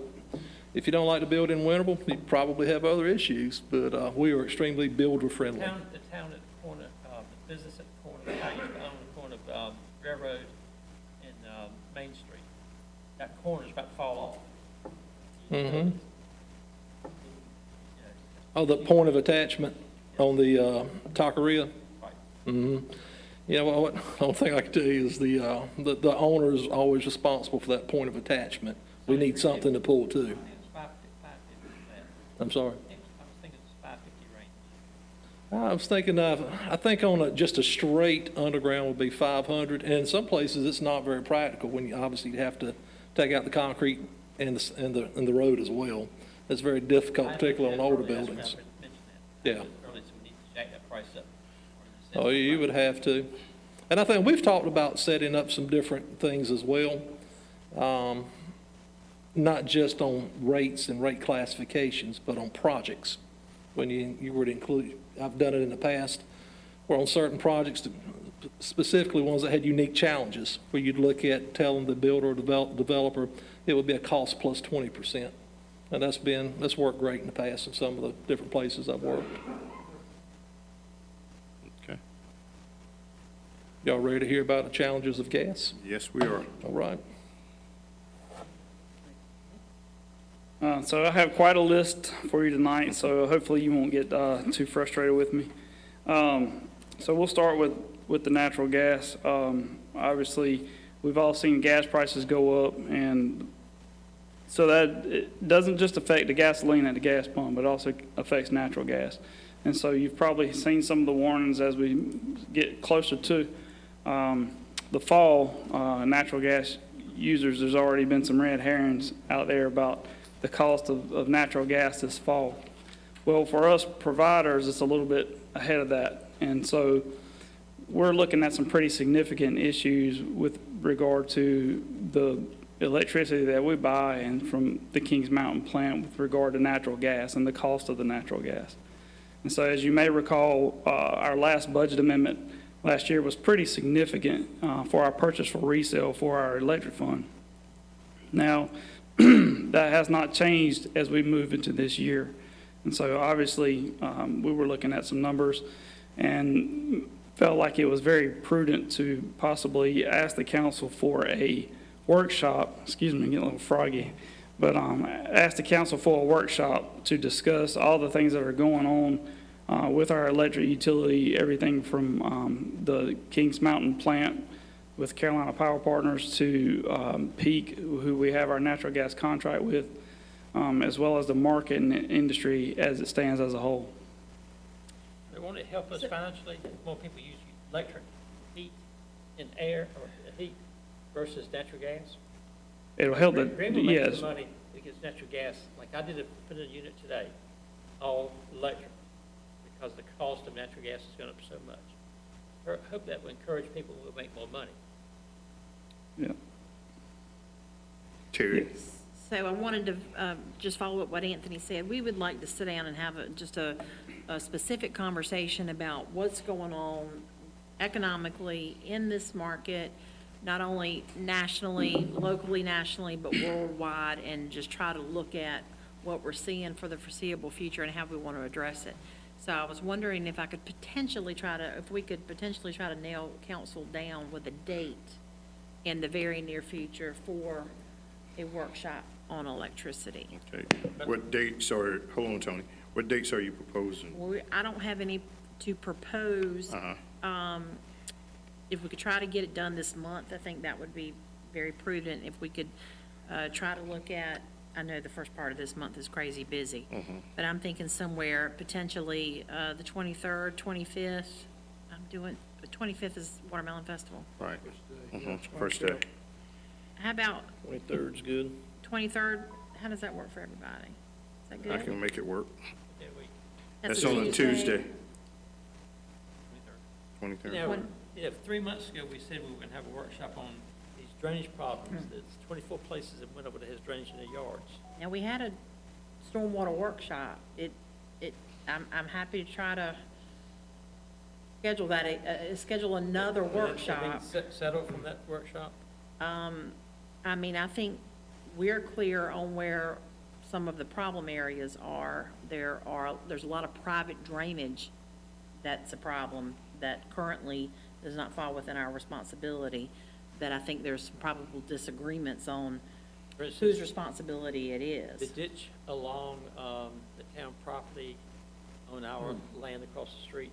if you don't like to build in Winterville, you probably have other issues, but we are extremely builder friendly. The town at the corner, the business at the corner, I used to own the corner of Railroad and Main Street. That corner's about to fall off. Mm-hmm. Oh, the point of attachment on the Taqueria? Right. Mm-hmm. You know, what, the only thing I can tell you is the owner is always responsible for that point of attachment. We need something to pull to. I think it's 550 for that. I'm sorry? I was thinking it's 550 range. I was thinking I think on just a straight underground would be 500, and in some places it's not very practical when you obviously have to take out the concrete and the road as well. It's very difficult, particularly on older buildings. Yeah. Earlier, so we need to jack that price up. Oh, you would have to. And I think we've talked about setting up some different things as well, not just on rates and rate classifications, but on projects. When you were to include, I've done it in the past, where on certain projects, specifically ones that had unique challenges, where you'd look at telling the builder or developer it would be a cost plus 20%. And that's worked great in the past in some of the different places I've worked. Okay. Y'all ready to hear about the challenges of gas? Yes, we are. All right. So I have quite a list for you tonight, so hopefully you won't get too frustrated with me. So we'll start with the natural gas. Obviously, we've all seen gas prices go up, and so that it doesn't just affect the gasoline at the gas pump, but also affects natural gas. And so you've probably seen some of the warnings as we get closer to the fall, natural gas users, there's already been some red herrings out there about the cost of natural gas this fall. Well, for us providers, it's a little bit ahead of that. And so we're looking at some pretty significant issues with regard to the electricity that we buy and from the Kings Mountain plant with regard to natural gas and the cost of the natural gas. And so as you may recall, our last budget amendment last year was pretty significant for our purchase for resale for our electric fund. Now, that has not changed as we move into this year. And so obviously, we were looking at some numbers and felt like it was very prudent to possibly ask the council for a workshop, excuse me, getting a little froggy, but ask the council for a workshop to discuss all the things that are going on with our electric utility, everything from the Kings Mountain plant with Carolina Power Partners to Peak, who we have our natural gas contract with, as well as the market and industry as it stands as a whole. Won't it help us financially? More people use electric heat and air or heat versus natural gas? It'll help Greenville makes yes. the money because natural gas, like I put in a unit today, all electric, because the cost of natural gas has gone up so much. I hope that will encourage people who will make more money. Yeah. Terry? So I wanted to just follow up what Anthony said. We would like to sit down and have just a specific conversation about what's going on economically in this market, not only nationally, locally, nationally, but worldwide, and just try to look at what we're seeing for the foreseeable future and how we want to address it. So I was wondering if we could potentially try to nail council down with a date in the very near future for a workshop on electricity. Okay. What dates are, hold on, Tony, what dates are you proposing? I don't have any to propose. If we could try to get it done this month, I think that would be very prudent. If we could try to look at, I know the first part of this month is crazy busy, but I'm thinking somewhere potentially the 23rd, 25th. I'm doing, the 25th is Watermelon Festival. Right. First day. How about 23rd's good. 23rd? How does that work for everybody? Is that I good? can make it work. That's That's on a Tuesday. 23rd. You know, 3 months ago, we said we were gonna have a workshop on these drainage problems. There's 24 places that went over that has drainage in their yards. Now, we had a stormwater workshop. I'm happy to try to schedule that, schedule another workshop. Everything settled from that workshop? I mean, I think we're clear on where some of the problem areas are. There's a lot of private drainage that's a problem that currently does not fall within our responsibility, that I think there's some probable disagreements on For instance, whose responsibility it the is. ditch along the town property on our land across the street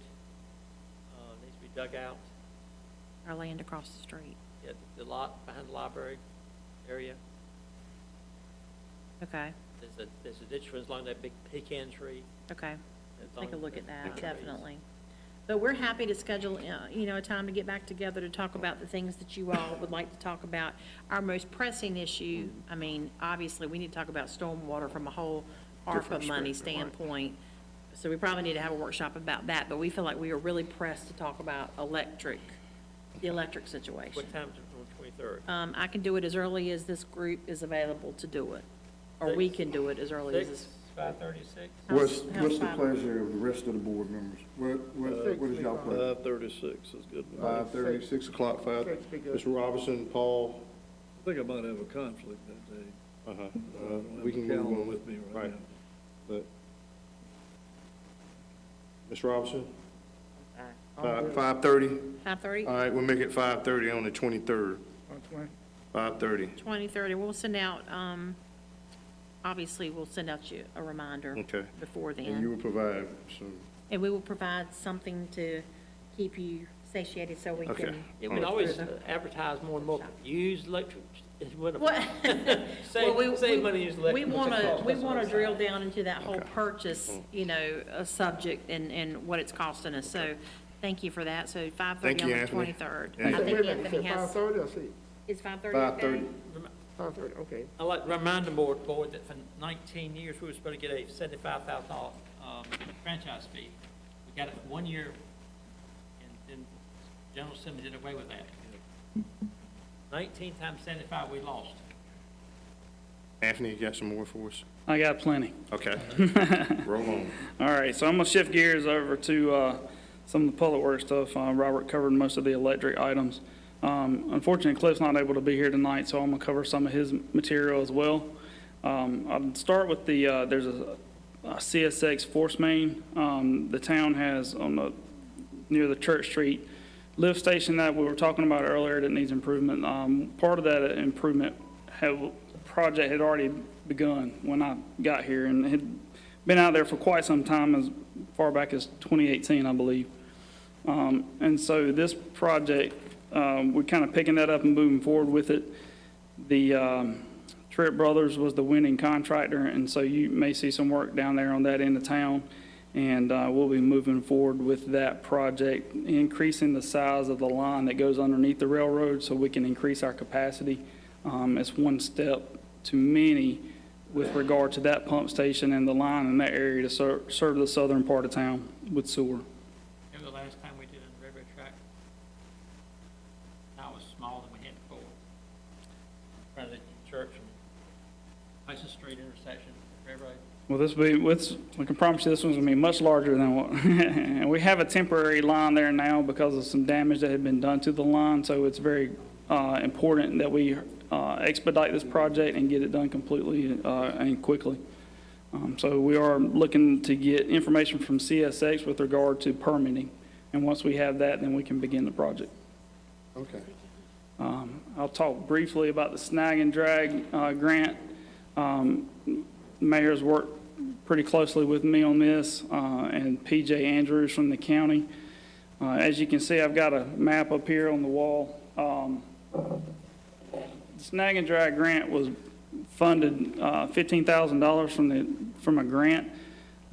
needs to be dug out. Our land across the street. Yeah, the lot behind the library area. Okay, There's a ditch runs along that big pecan tree. okay. It's Take a on- look at that, Okay. definitely. But we're happy to schedule, a time to get back together to talk about the things that you all would like to talk about. Our most pressing issue, I mean, obviously, we need to talk about stormwater from a whole ARPA money standpoint. So we probably need to have a workshop about that, but we feel like we are really pressed to talk about the electric situation. What time's it on 23rd? I can do it as early as this group is available to do it, or we can do it as early as this. 5:36? What's How's the five- pleasure of the rest of the board members? What is y'all pleasure? 5:36 is good. 5:30, 6 o'clock, 5. Mr. Robinson, Paul? I think I might have a conflict that day. I don't have We can my move calendar on with me right now. But, Ms. Robinson? 5:30? 5:30? All right, we'll make it 5:30 on the 23rd. 5:30. 2030, we'll send out, obviously, we'll send out you a reminder Okay. before And you then. will provide some, And we will provide something to keep you satiated so we Okay. can. Yeah, we can always advertise more and more, use electric, What? Well, save money, use electric. We want to drill down into that whole purchase, subject and what it's costing us. So thank you for that. So 5:30 Thank on you, the Anthony. 23rd. Yeah. I think Anthony has. 5:30 or 6? Is 5:30 okay? 5:30. Okay. I'd like to remind the board that for 19 years, we were supposed to get a $75,000 franchise fee. We got it for 1 year, and then General Assembly did away with that. 19 times 75 we lost. Anthony, you got some more for us? I got plenty. Okay. Roll on. All right, so I'm gonna shift gears over to some of the public works stuff. Robert covered most of the electric items. Unfortunately, Cliff's not able to be here tonight, so I'm gonna cover some of his material as well. I'll start with there's a CSX force main. The town has near the Church Street lift station that we were talking about earlier that needs improvement. Part of that improvement project had already begun when I got here, and it had been out there for quite some time, as far back as 2018, I believe. And so this project, we're kind of picking that up and moving forward with it. The Tripp Brothers was the winning contractor, and so you may see some work down there on that end of town. And we'll be moving forward with that project, increasing the size of the line that goes underneath the railroad so we can increase our capacity. It's one step to many with regard to that pump station and the line in that area to serve the southern part of town with sewer. Remember the last time we did it on the railroad track? Now it was smaller than we had before. In front of the church and Mason Street intersection, railroad. Well, we can promise you this one's gonna be much larger than what, and we have a temporary line there now because of some damage that had been done to the line, so it's very important that we expedite this project and get it done completely and quickly. So we are looking to get information from CSX with regard to permitting, and once we have that, then we can begin the project. Okay. I'll talk briefly about the snag and drag grant. Mayor's worked pretty closely with me on this, and PJ Andrews from the county. As you can see, I've got a map up here on the wall. The snag and drag grant was funded $15,000 from a grant.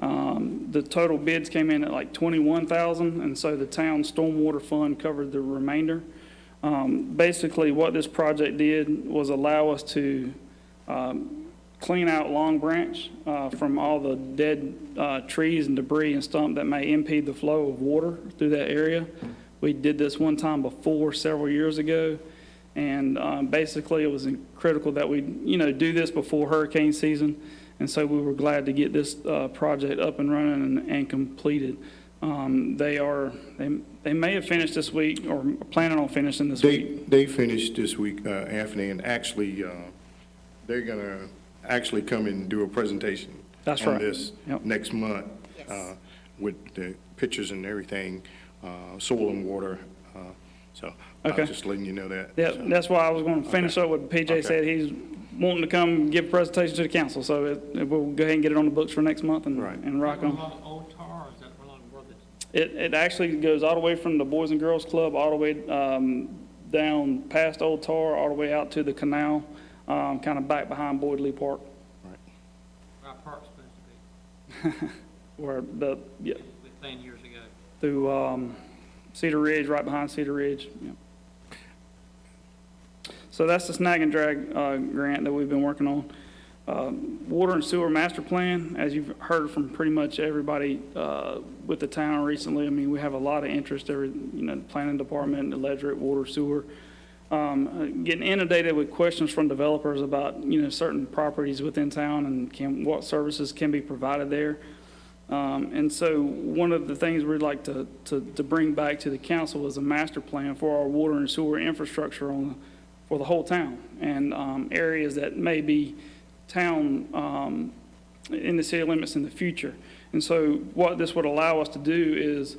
The total bids came in at like 21,000, and so the town stormwater fund covered the remainder. Basically, what this project did was allow us to clean out Long Branch from all the dead trees and debris and stump that may impede the flow of water through that area. We did this one time before, several years ago, and basically it was critical that we, do this before hurricane season, and so we were glad to get this project up and running and completed. They may have finished this week or planning on finishing this week. They finished this week, Anthony, and actually, they're gonna actually come and do a presentation. That's on right. this Yep. next month, with the pictures and everything, soil and water. So Okay. I'm just letting you know that. Yeah, So, that's why I was going to finish up what PJ Okay. said. He's wanting to come give a presentation to the council, so we'll go ahead and get it on the books for next month and rock on. Old tar, or is that along where the It actually goes all the way from the Boys and Girls Club, all the way down past Old Tar, all the way out to the canal, kind of back behind Boyd Lee Park, our park's supposed to where be, we planned years ago. through Cedar Ridge, right behind Cedar Ridge. Yep. So that's the snag and drag grant that we've been working on. Water and sewer master plan, as you've heard from pretty much everybody with the town recently. I mean, we have a lot of interest, the planning department, the electric, water, sewer. Getting inundated with questions from developers about, certain properties within town and what services can be provided there. And so one of the things we'd like to bring back to the council is a master plan for our water and sewer infrastructure for the whole town, and areas that may be town in the city limits in the future. And so what this would allow us to do is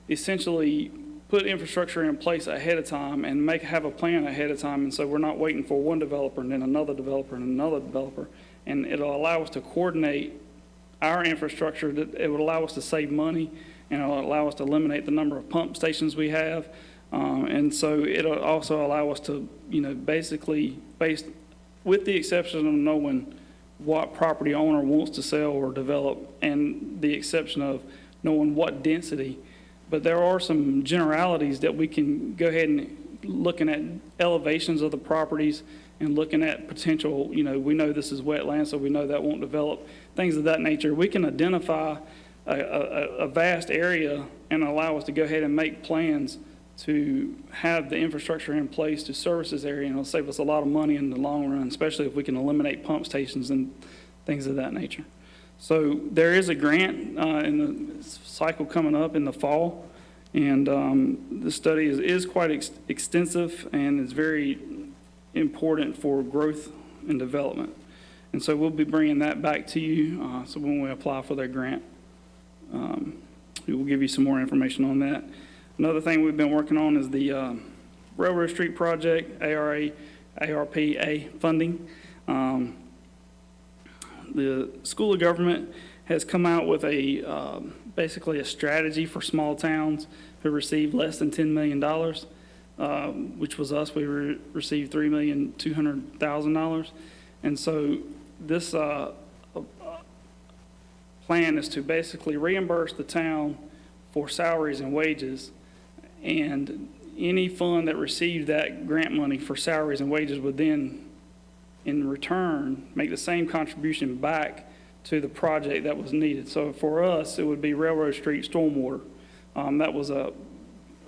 essentially put infrastructure in place ahead of time and have a plan ahead of time. And so we're not waiting for one developer and then another developer and another developer. And it'll allow us to coordinate our infrastructure. It would allow us to save money, and it'll allow us to eliminate the number of pump stations we have. And so it'll also allow us to, basically, with the exception of knowing what property owner wants to sell or develop, and the exception of knowing what density, but there are some generalities that we can go ahead and looking at elevations of the properties and looking at potential, we know this is wetland, so we know that won't develop, things of that nature. We can identify a vast area and allow us to go ahead and make plans to have the infrastructure in place to service this area, and it'll save us a lot of money in the long run, especially if we can eliminate pump stations and things of that nature. So there is a grant in the cycle coming up in the fall, and the study is quite extensive and is very important for growth and development. And so we'll be bringing that back to you. So when we apply for that grant, we will give you some more information on that. Another thing we've been working on is the Railroad Street Project, ARPA funding. The School of Government has come out with basically a strategy for small towns who receive less than $10 million, which was us. We received $3,200,000. And so this plan is to basically reimburse the town for salaries and wages, and any fund that received that grant money for salaries and wages would then, in return, make the same contribution back to the project that was needed. So for us, it would be Railroad Street Stormwater. That was a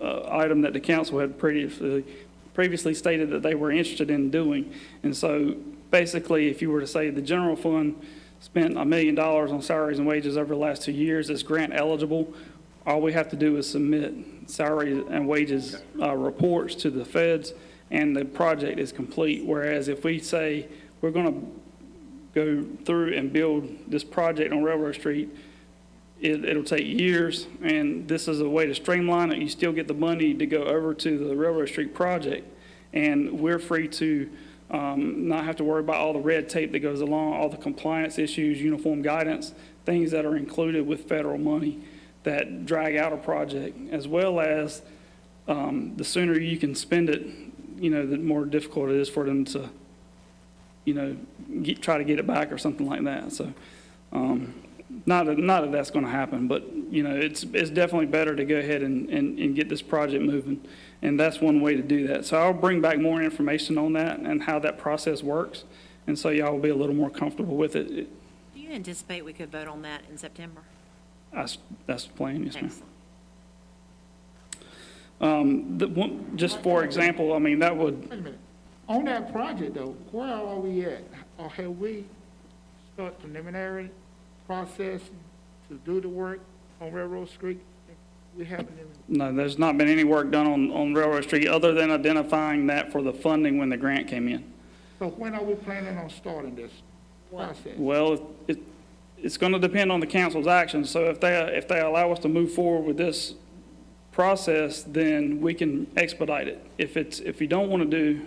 item that the council had previously stated that they were interested in doing. And so basically, if you were to say the general fund spent $1 million on salaries and wages over the last 2 years, it's grant eligible. All we have to do is submit salary and wages reports to the feds, and the project is complete. Whereas if we say we're going to go through and build this project on Railroad Street, it'll take years, and this is a way to streamline it. You still get the money to go over to the Railroad Street project, and we're free to not have to worry about all the red tape that goes along, all the compliance issues, uniform guidance, things that are included with federal money that drag out a project, as well as the sooner you can spend it, the more difficult it is for them to, try to get it back or something like that. So, not that that's going to happen, but, it's definitely better to go ahead and get this project moving. And that's one way to do that. So I'll bring back more information on that and how that process works. And so y'all will be a little more comfortable with it. Do you anticipate we could vote on that in September? That's the plan, yes, ma'am. Excellent. Just for example, I mean, that would, Wait a minute. On that project though, where are we at? Or have we started preliminary process to do the work on Railroad Street? We haven't even. no, there's not been any work done on Railroad Street other than identifying that for the funding when the grant came in. So when are we planning on starting this process? Well, it's going to depend on the council's actions. So if they allow us to move forward with this process, then we can expedite it. If you don't want to do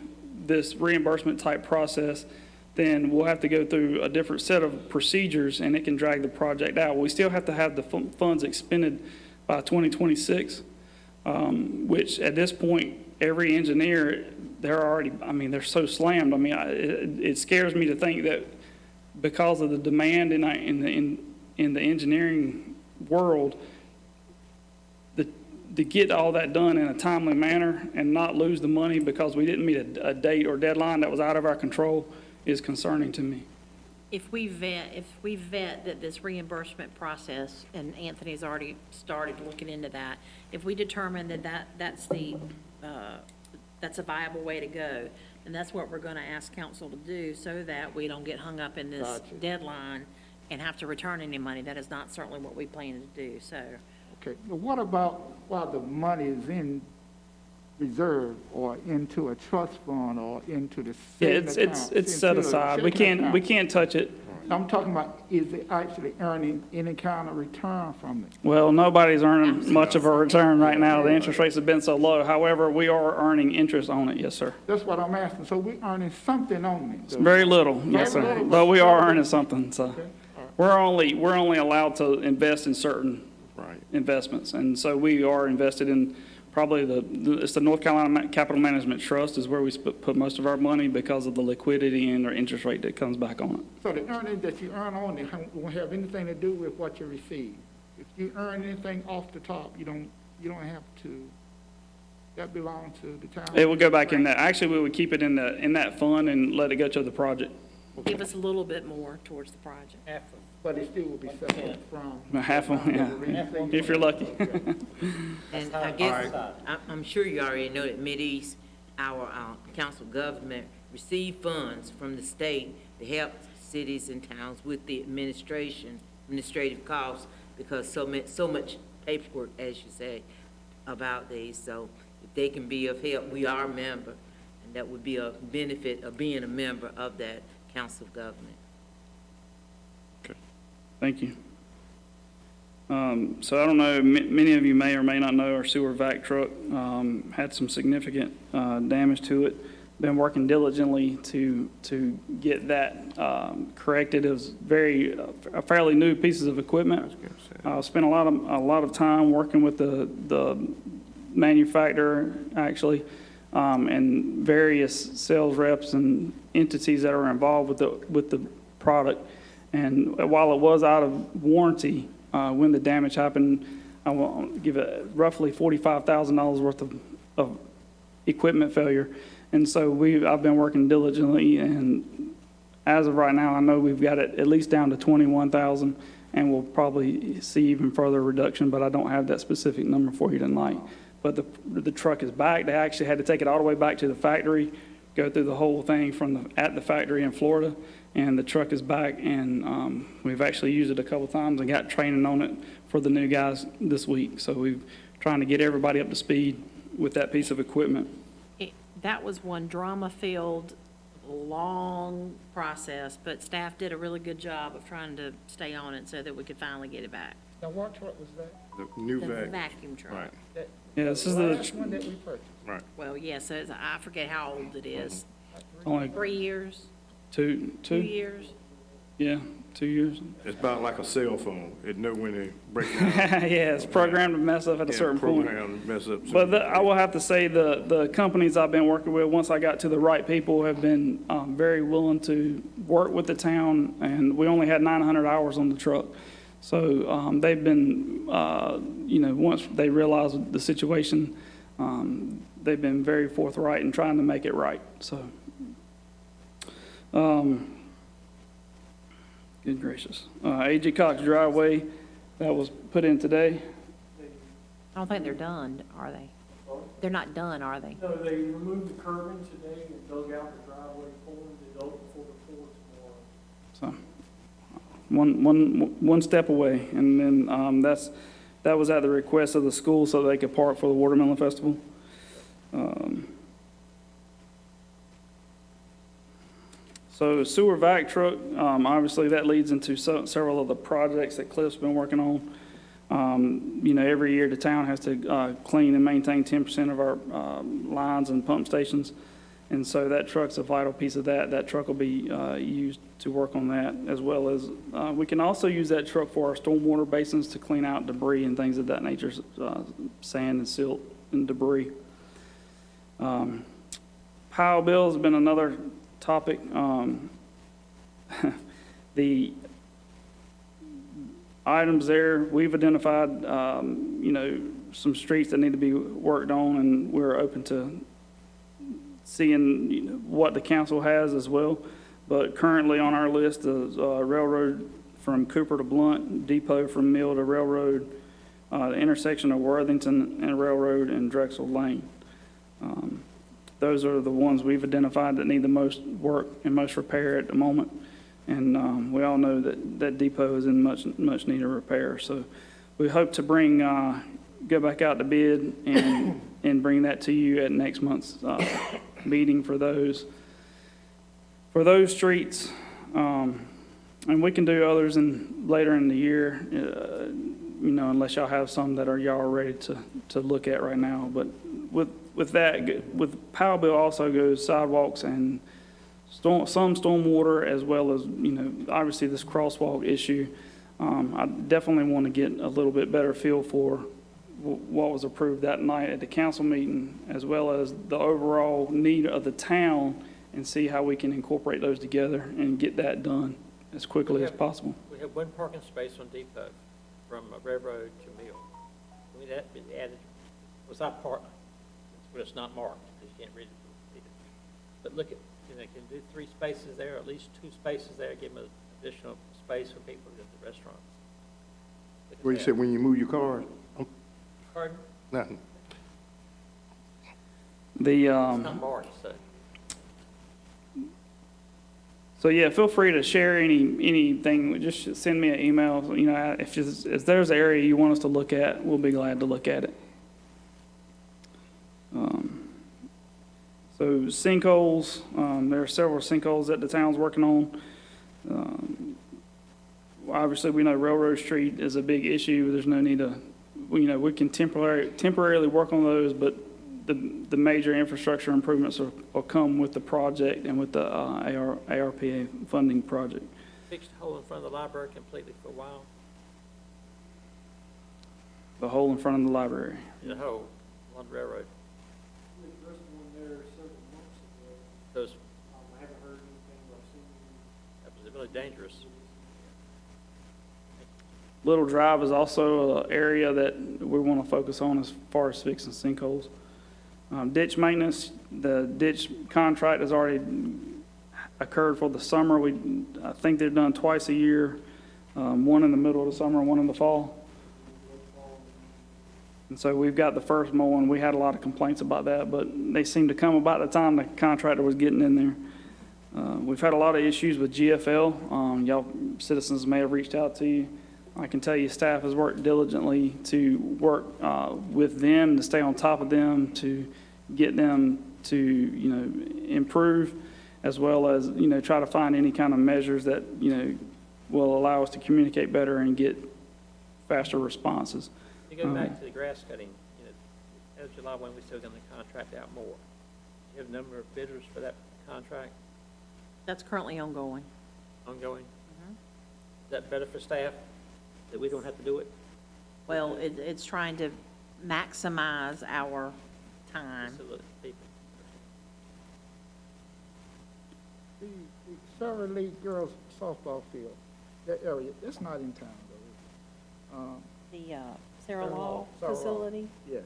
this reimbursement type process, then we'll have to go through a different set of procedures and it can drag the project out. We still have to have the funds expended by 2026, which at this point, every engineer, they're so slammed. I mean, it scares me to think that because of the demand in the engineering world, to get all that done in a timely manner and not lose the money because we didn't meet a date or deadline that was out of our control is concerning to me. If we vet that this reimbursement process, and Anthony's already started looking into that, if we determine that's a viable way to go, and that's what we're gonna ask council to do so that we don't get hung up in this deadline and have to return any money. That is not certainly what we plan to do, so. Okay, but what about while the money is in reserve or into a trust fund or into the Yeah, savings account? it's set aside. We can't touch it. I'm talking about, is it actually earning any kind of return from it? Well, nobody's earning much of a return right now. The interest rates have been so low. However, we are earning interest on it, yes, sir. That's what I'm asking. So we're earning something on it? though? Very little, yes, Very sir. little, But we are very earning little. something, so. Okay, all right. We're only allowed to invest in certain investments. And so we are invested in probably it's the North Carolina Capital Management Trust is where we put most of our money because of the liquidity and our interest rate that comes back on it. So the earnings that you earn on it won't have anything to do with what you receive. If you earn anything off the top, you don't have to, that belongs to the town. It would go back in that. Actually, we would keep it in that fund and let it go to the project. Give us a little bit more towards the project. But it still will be separate from. Half of, yeah, if you're lucky. And I guess, I'm sure you already know that Mideast, our council government, receive funds from the state to help cities and towns with the administrative costs, because so much paperwork, as you say, about these. So if they can be of help, we are a member, and that would be a benefit of being a member of that council of government. Thank you. So I don't know, many of you may or may not know our sewer vac truck had some significant damage to it. Been working diligently to get that corrected. It was a fairly new pieces of equipment. Spent a lot of time working with the manufacturer actually, and various sales reps and entities that are involved with the product. And while it was out of warranty when the damage happened, I will give it roughly $45,000 worth of equipment failure. And so I've been working diligently, and as of right now, I know we've got it at least down to 21,000, and we'll probably see even further reduction, but I don't have that specific number for you tonight. But the truck is back. They actually had to take it all the way back to the factory, go through the whole thing at the factory in Florida. And the truck is back, and we've actually used it a couple times and got training on it for the new guys this week. So we're trying to get everybody up to speed with that piece of equipment. That was one drama-filled, long process, but staff did a really good job of trying to stay on it so that we could finally get it back. Now, what truck was that? The new The vac. vacuum truck. Right, Yeah, this is Last the, one that we purchased. right. Well, yes, I forget how old it is. only 3 years, two, 2 years? yeah, 2 years. It's about like a cell phone. It know when to break down. Yeah, it's programmed to mess up at a certain point. Program mess up. But I will have to say, the companies I've been working with, once I got to the right people, have been very willing to work with the town, and we only had 900 hours on the truck. So they've been, once they realized the situation, they've been very forthright in trying to make it right, so. Good gracious. A.G. Cox driveway, that was put in today. I don't think they're done, are they? They're not done, are they? No, they removed the curbing today and dug out the driveway for them to open for the floor tomorrow. So, one step away, and then that was at the request of the school so they could park for the Watermelon Festival. So sewer vac truck, obviously that leads into several of the projects that Cliff's been working on. Every year the town has to clean and maintain 10% of our lines and pump stations. And so that truck's a vital piece of that. That truck will be used to work on that, as well as we can also use that truck for our stormwater basins to clean out debris and things of that nature, sand and silt and debris. Power bill has been another topic. The items there, we've identified, some streets that need to be worked on, and we're open to seeing what the council has as well. But currently on our list is railroad from Cooper to Blunt, depot from Mill to Railroad, the intersection of Worthington and Railroad, and Drexel Lane. Those are the ones we've identified that need the most work and most repair at the moment. And we all know that depot is in much need of repair. So we hope to go back out to bid and bring that to you at next month's meeting for those streets. And we can do others later in the year, unless y'all have some that y'all are ready to look at right now. But with that, with power bill also goes sidewalks and some stormwater, as well as, obviously this crosswalk issue. I definitely want to get a little bit better feel for what was approved that night at the council meeting, as well as the overall need of the town, and see how we can incorporate those together and get that done as quickly as possible. We have one parking space on Depot from Railroad to Mill. We that be added, was not part, but it's not marked, because you can't read it. But look at, can do 3 spaces there, at least 2 spaces there, give them additional space for people at the restaurants. What you said, when you move your car? Pardon? Nothing. It's not marked, so. So yeah, feel free to share anything. Just send me an email. If there's an area you want us to look at, we'll be glad to look at it. So sinkholes, there are several sinkholes that the town's working on. Obviously, we know Railroad Street is a big issue. There's no need to, we can temporarily work on those, but the major infrastructure improvements will come with the project and with the ARPA funding project. Fixed the hole in front of the library completely for a while. The hole in front of the library. The hole on the railroad. Those, I haven't heard anything or seen. that was really dangerous. Little Drive is also an area that we want to focus on as far as fixing sinkholes. Ditch maintenance, the ditch contract has already occurred for the summer. I think they're done twice a year, one in the middle of the summer and one in the fall. And so we've got the first mowing. We had a lot of complaints about that, but they seemed to come about the time the contractor was getting in there. We've had a lot of issues with GFL. Y'all citizens may have reached out to you. I can tell you staff has worked diligently to work with them, to stay on top of them, to get them to, improve, as well as, try to find any kind of measures that, will allow us to communicate better and get faster responses. You you go back to the grass cutting, as of July 1, we're still going to contract out more. Do you have a number of bidders for that contract That's currently ongoing. ongoing? Is that better for staff, that we don't have to do it? Well, it's trying to maximize our time. Facility people. The Sarah Lee girls softball field, that area, that's not in town, though. The Sarah Law Sarah Law. facility? Yes.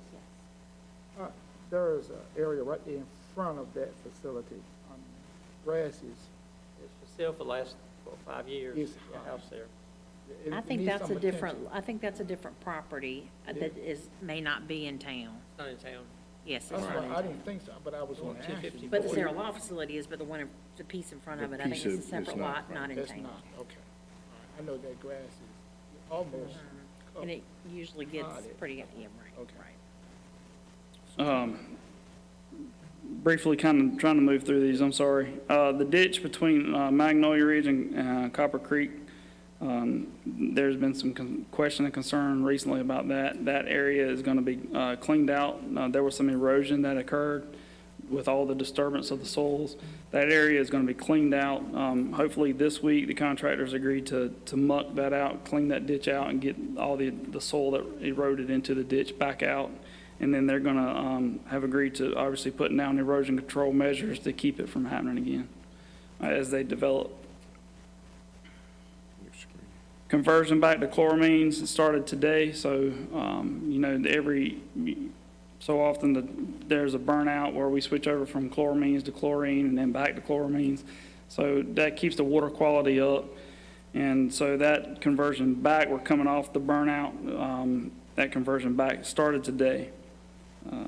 There is an area right there in front of that facility. Grass is, It's for sale for the last, 5 years, It's the house there. it I think needs that's some a different, attention. I think that's a different property that may not be in town. It's not in town. Yes, it's That's not why in I town. didn't think so, but I was going to ask you. 250. But the Sarah Law facility is, but the piece in front of it, I think it's a separate lot, not in That's town. not, okay. All right. I know that grass is almost And it usually gets Potted. pretty, yeah, right, Okay. right. Briefly, kind of trying to move through these, I'm sorry. The ditch between Magnolia Ridge and Copper Creek, there's been some question and concern recently about that. That area is going to be cleaned out. There was some erosion that occurred with all the disturbance of the soils. That area is going to be cleaned out. Hopefully this week, the contractors agreed to muck that out, clean that ditch out, and get all the soil that eroded into the ditch back out. And then they're going to have agreed to obviously putting down erosion control measures to keep it from happening again as they develop. Conversion back to chloramines started today, so, every so often there's a burnout where we switch over from chloramines to chlorine and then back to chloramines. So that keeps the water quality up. And so that conversion back, we're coming off the burnout. That conversion back started today. A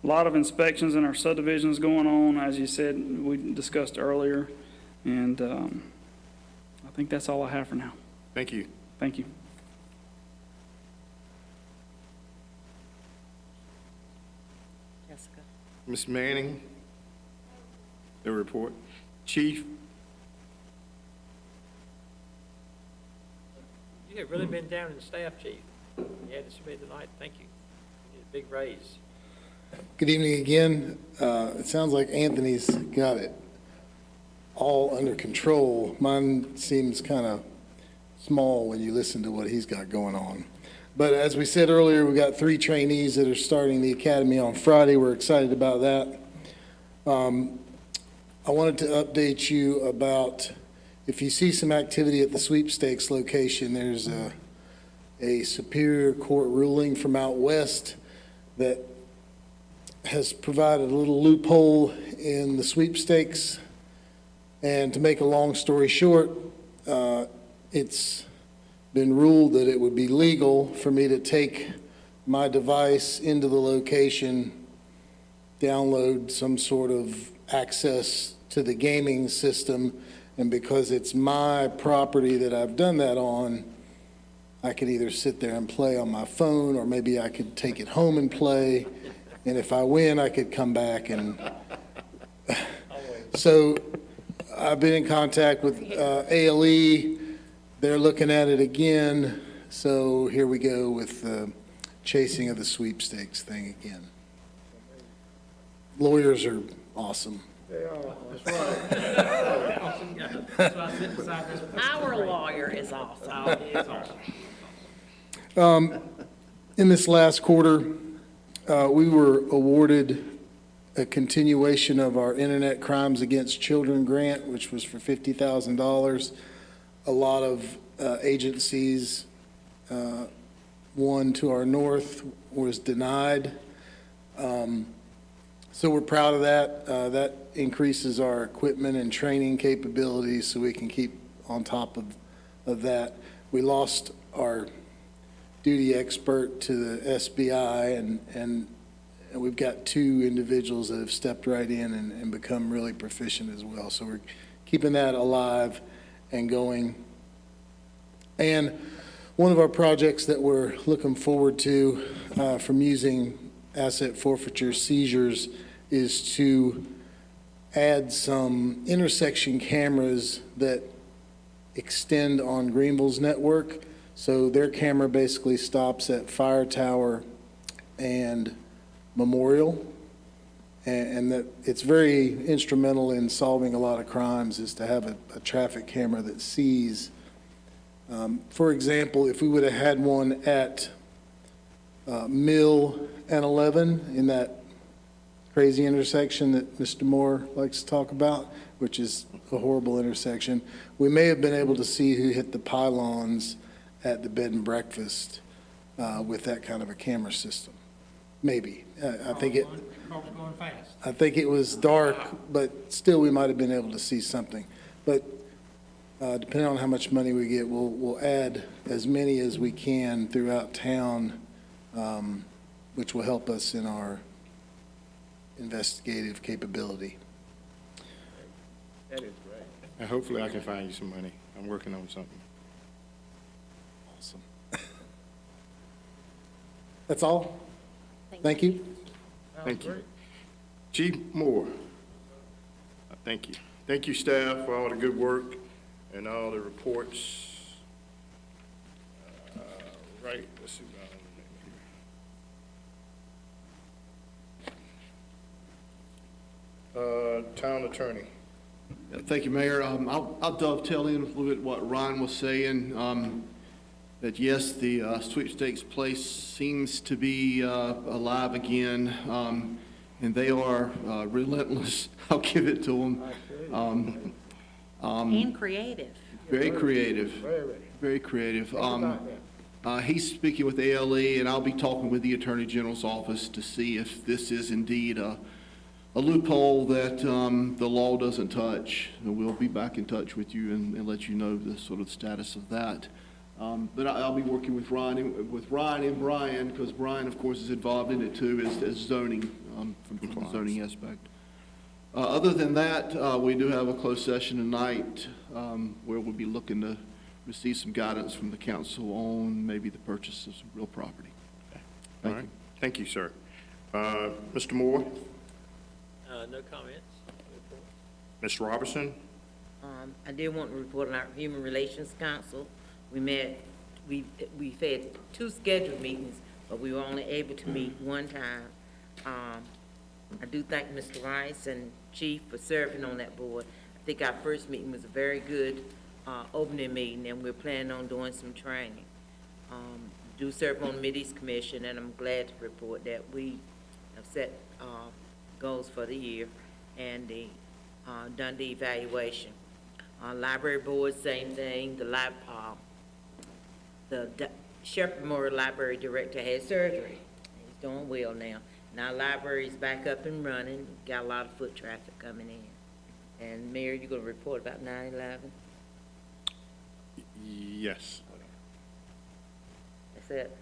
lot of inspections in our subdivisions going on, as you said, we discussed earlier. And I think that's all I have for now. Thank you. Thank you. Jessica? Ms. Manning, the report. Chief, You have really been down in staff, chief. You had this meeting tonight, thank you. You need a big raise. Good evening again. It sounds like Anthony's got it all under control. Mine seems kind of small when you listen to what he's got going on. But as we said earlier, we got 3 trainees that are starting the academy on Friday. We're excited about that. I wanted to update you about, if you see some activity at the sweepstakes location, there's a Superior Court ruling from out west that has provided a little loophole in the sweepstakes. And to make a long story short, it's been ruled that it would be legal for me to take my device into the location, download some sort of access to the gaming system, and because it's my property that I've done that on, I could either sit there and play on my phone, or maybe I could take it home and play, and if I win, I could come back and... So I've been in contact with ALE. They're looking at it again, so here we go with the chasing of the sweepstakes thing again. Lawyers are awesome. They are. That's why I sit beside this. Our lawyer is awesome. In this last quarter, we were awarded a continuation of our Internet Crimes Against Children grant, which was for $50,000. A lot of agencies, one to our north was denied. So we're proud of that. That increases our equipment and training capabilities so we can keep on top of that. We lost our duty expert to the SBI, and we've got 2 individuals that have stepped right in and become really proficient as well. So we're keeping that alive and going. And one of our projects that we're looking forward to from using asset forfeiture seizures is to add some intersection cameras that extend on Greenville's network So their camera basically stops at Fire Tower and Memorial. And that it's very instrumental in solving a lot of crimes is to have a traffic camera that sees. For example, if we would have had one at Mill and 11 in that crazy intersection that Mr. Moore likes to talk about, which is a horrible intersection, we may have been able to see who hit the pylons at the bed and breakfast with that kind of a camera system. Maybe. I think it. Cars going fast. I think it was dark, but still we might have been able to see something. But depending on how much money we get, we'll add as many as we can throughout town, which will help us in our investigative capability. That is great. And hopefully I can find you some money. I'm working on something. Awesome. That's all? Thank you. Thank you. Chief Moore. Thank you. Thank you, staff, for all the good work and all the reports. Right, let's see. Town attorney. Thank you, Mayor. I'll dovetail in a little bit what Ryan was saying, that yes, the sweepstakes place seems to be alive again, and they are relentless. I'll give it to them. And creative. Very creative. Very creative. He's speaking with ALE, and I'll be talking with the Attorney General's office to see if this is indeed a loophole that the law doesn't touch. And we'll be back in touch with you and let you know the sort of status of that. But I'll be working with Ryan and Brian, because Brian, of course, is involved in it too, as zoning, from the zoning aspect. Other than that, we do have a closed session tonight where we'll be looking to receive some guidance from the council on maybe the purchase of some real property. All right. Thank you, sir. Mr. Moore? No comments. Ms. Robertson? I did want to report on our Human Relations Council. We've had 2 scheduled meetings, but we were only able to meet one time. I do thank Mr. Rice and Chief for serving on that board. I think our first meeting was a very good opening meeting, and we're planning on doing some training. Do serve on Middies Commission, and I'm glad to report that we have set goals for the year and done the evaluation. Library board, same thing. The Shepherd Memorial Library Director had surgery. He's doing well now. Now library's back up and running. Got a lot of foot traffic coming in. And Mayor, you gonna report about 9/11? Yes. That's it.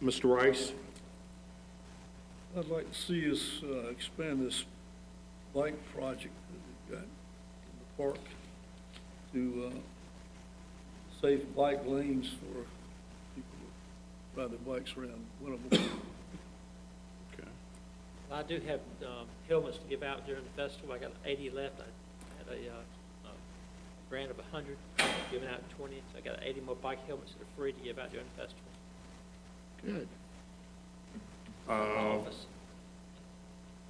Mr. Rice? I'd like to see us expand this bike project that we've got in the park to safe bike lanes for people that ride their bikes around Winterville. Okay. Well, I do have helmets to give out during the festival. I got 80 left. I had a grant of 100, giving out 20, so I got 80 more bike helmets that are free to give out during the festival. Good. Office.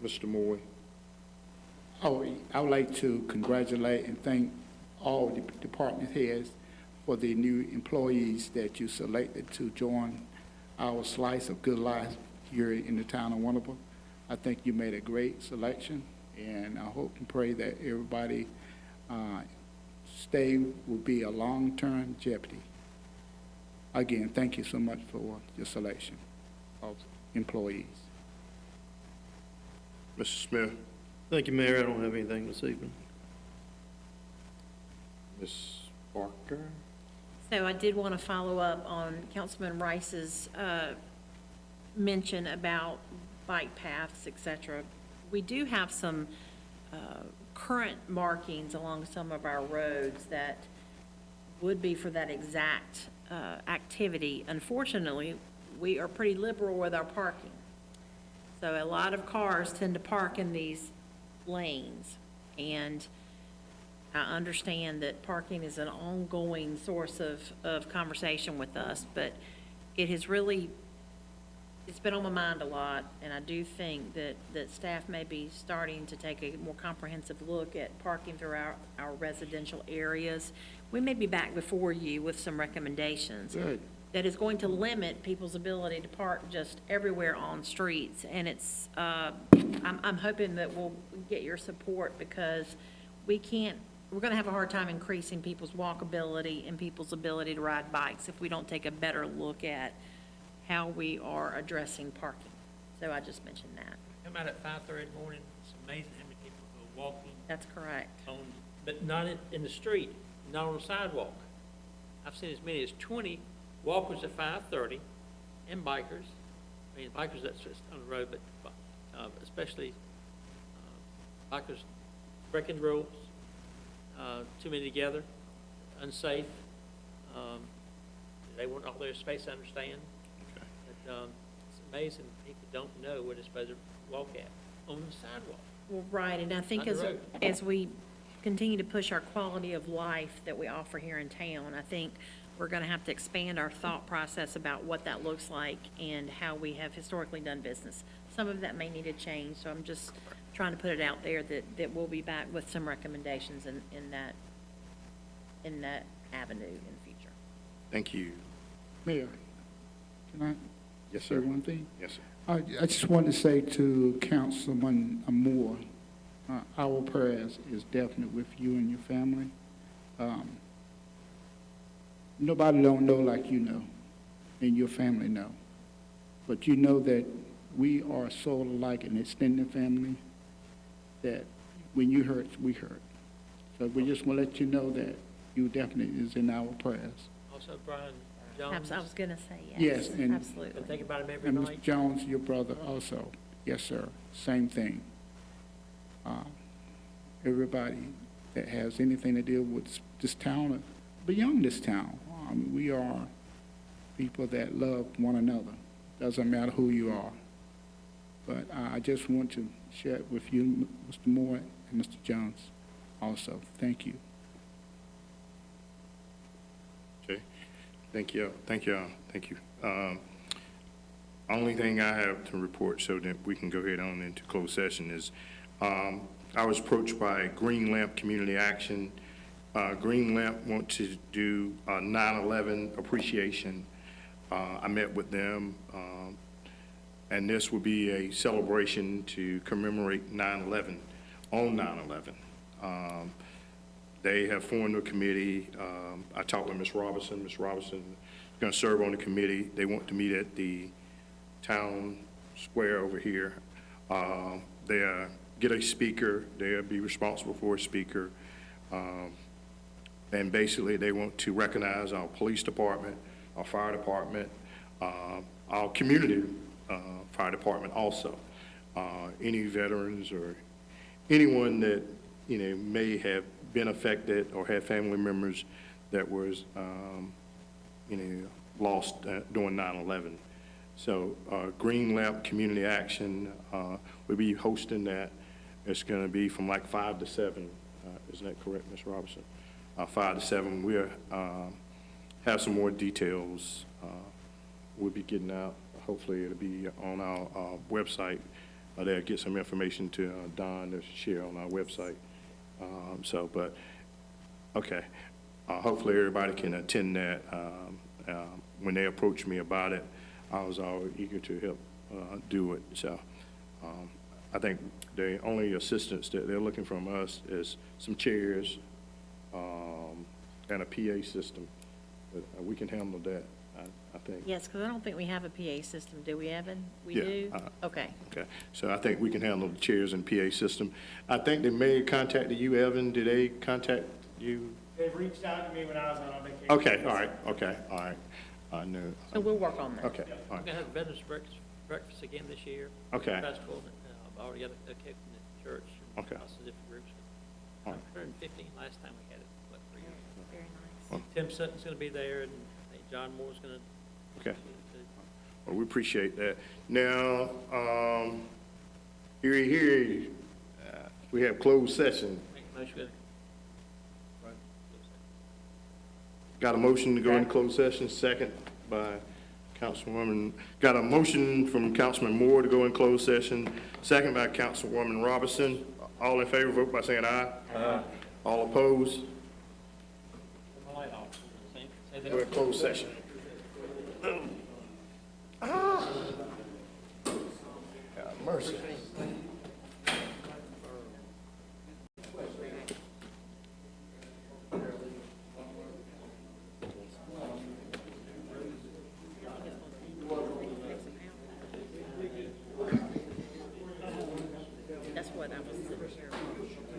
Mr. Moore? I would like to congratulate and thank all the department heads for the new employees that you selected to join our slice of good life here in the town of Winterville. I think you made a great selection, and I hope and pray that everybody stay will be a long-term jeopardy. Again, thank you so much for your selection of employees. Mr. Smith? Thank you, Mayor. I don't have anything this evening. Ms. Barker? So I did want to follow up on Councilman Rice's mention about bike paths, et cetera. We do have some current markings along some of our roads that would be for that exact activity. Unfortunately, we are pretty liberal with our parking. So a lot of cars tend to park in these lanes. And I understand that parking is an ongoing source of conversation with us, but it has really, it's been on my mind a lot, and I do think that staff may be starting to take a more comprehensive look at parking throughout our residential areas. We may be back before you with some recommendations. Good. That is going to limit people's ability to park just everywhere on streets. And it's, I'm hoping that we'll get your support, because we're gonna have a hard time increasing people's walkability and people's ability to ride bikes if we don't take a better look at how we are addressing parking. So I just mentioned that. Come out at 5:30 in the morning, it's amazing how many people are walking That's correct. on, but not in the street, not on the sidewalk. I've seen as many as 20 walkers at 5:30 and bikers. I mean, bikers, that's just on the road, but especially bikers breaking the rules, too many together, unsafe. They want all their space, I understand. But it's amazing people don't know where they're supposed to walk at on the sidewalk. Well, right, and I think On the road. as we continue to push our quality of life that we offer here in town, I think we're gonna have to expand our thought process about what that looks like and how we have historically done business. Some of that may need to change, so I'm just trying to put it out there that we'll be back with some recommendations in that avenue in the future. Thank you. Mayor, can I Yes, say sir. one thing? Yes, sir. I just wanted to say to Councilman Moore, our prayers is definitely with you and your family. Nobody don't know like you know, and your family know. But you know that we are so like an extended family that when you hurt, we hurt. So we just want to let you know that you definitely is in our prayers. Also, Brian Jones. I was gonna say Yes, yes, and- absolutely. Been thinking about him every And Mr. night. Jones, your brother also. Yes, sir. Same thing. Everybody that has anything to deal with this town, or beyond this town, we are people that love one another. Doesn't matter who you are. But I just want to share it with you, Mr. Moore and Mr. Jones also. Thank you. Okay, thank you, thank you, thank you. Only thing I have to report so that we can go ahead on into closed session is, I was approached by Green Lamp Community Action. Green Lamp want to do a 9/11 appreciation. I met with them, and this will be a celebration to commemorate 9/11, on 9/11. They have formed a committee. I talked with Ms. Robinson. Ms. Robinson is going to serve on the committee. They want to meet at the town square over here. They'll get a speaker. They'll be responsible for a speaker. And basically, they want to recognize our police department, our fire department, our community fire department also. Any veterans or anyone that, may have been affected or had family members that was, lost during 9/11. So Green Lamp Community Action will be hosting that. It's going to be from like 5 to 7. Isn't that correct, Ms. Robinson? 5 to 7. We'll have some more details we'll be getting out. Hopefully it'll be on our website. They'll get some information to Don to share on our website. But okay. Hopefully everybody can attend that. When they approached me about it, I was always eager to help do it. So I think the only assistance that they're looking from us is some chairs and a PA system. But we can handle that, I think. Yes, because I don't think we have a PA system, do we, Evan? We Yeah, do? Okay. Okay, so I think we can handle the chairs and PA system. I think they may have contacted you, Evan. Did they contact you? They've reached out to me when I was on vacation. Okay, all right, okay, all right. I know. So we'll work on that. Okay, all We're right. gonna have Veterans Breakfast again this year. Okay. Festival, I've already got a cake from the church. and Okay. lots of different groups. All right. 115 last time we had it, what, 3 years? Very nice. Well, Tim Sutton's gonna be there, and I think John Moore's gonna. Okay. Well, we appreciate that. Now, here, we have closed session. Make a motion. Got a motion to go in closed session, second by Councilwoman, got a motion from Councilman Moore to go in closed session, second by Councilwoman Robinson. All in favor, vote by saying aye. Aye. All opposed? We're in closed session. God mercy. That's what I was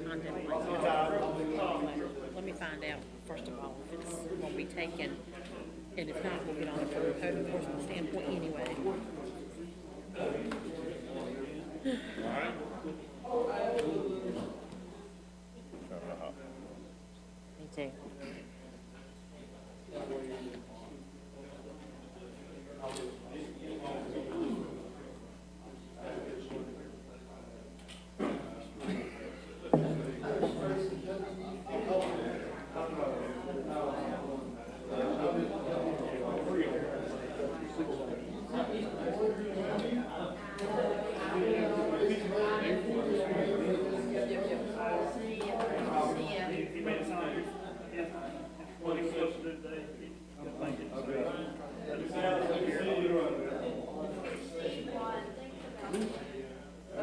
contemplating. Let me find out, first of all, if it's going to be taken, and if not, we'll get on it from a code enforcement standpoint anyway. Me too.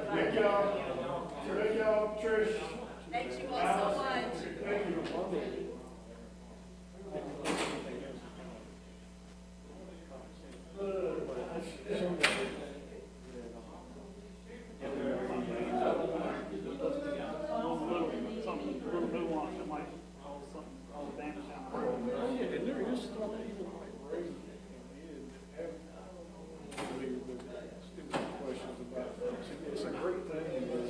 Thank y'all. Thank y'all, Trish. Thank you all so much. It's a great thing, but,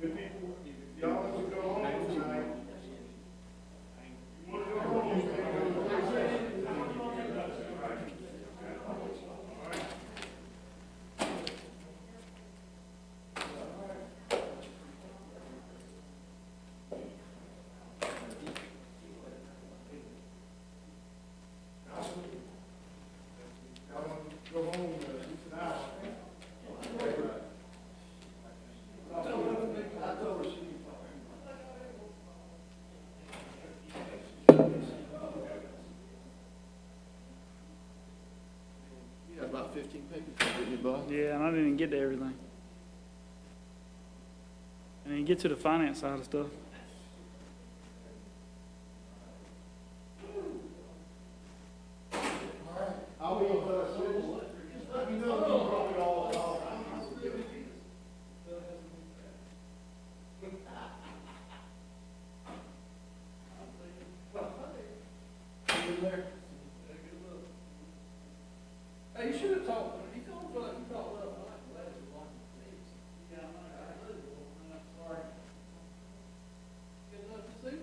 good people, y'all want to go home tonight? You want to go home, you can go to the session. Go home, now. You got about 15 papers, didn't you, Bob? Yeah, and I didn't even get to everything. I didn't get to the finance side of stuff. I'll be on the schedule. Just let me know when you brought it all up. Hey, you should have talked. You told me you talked well. Sorry. Good enough to see?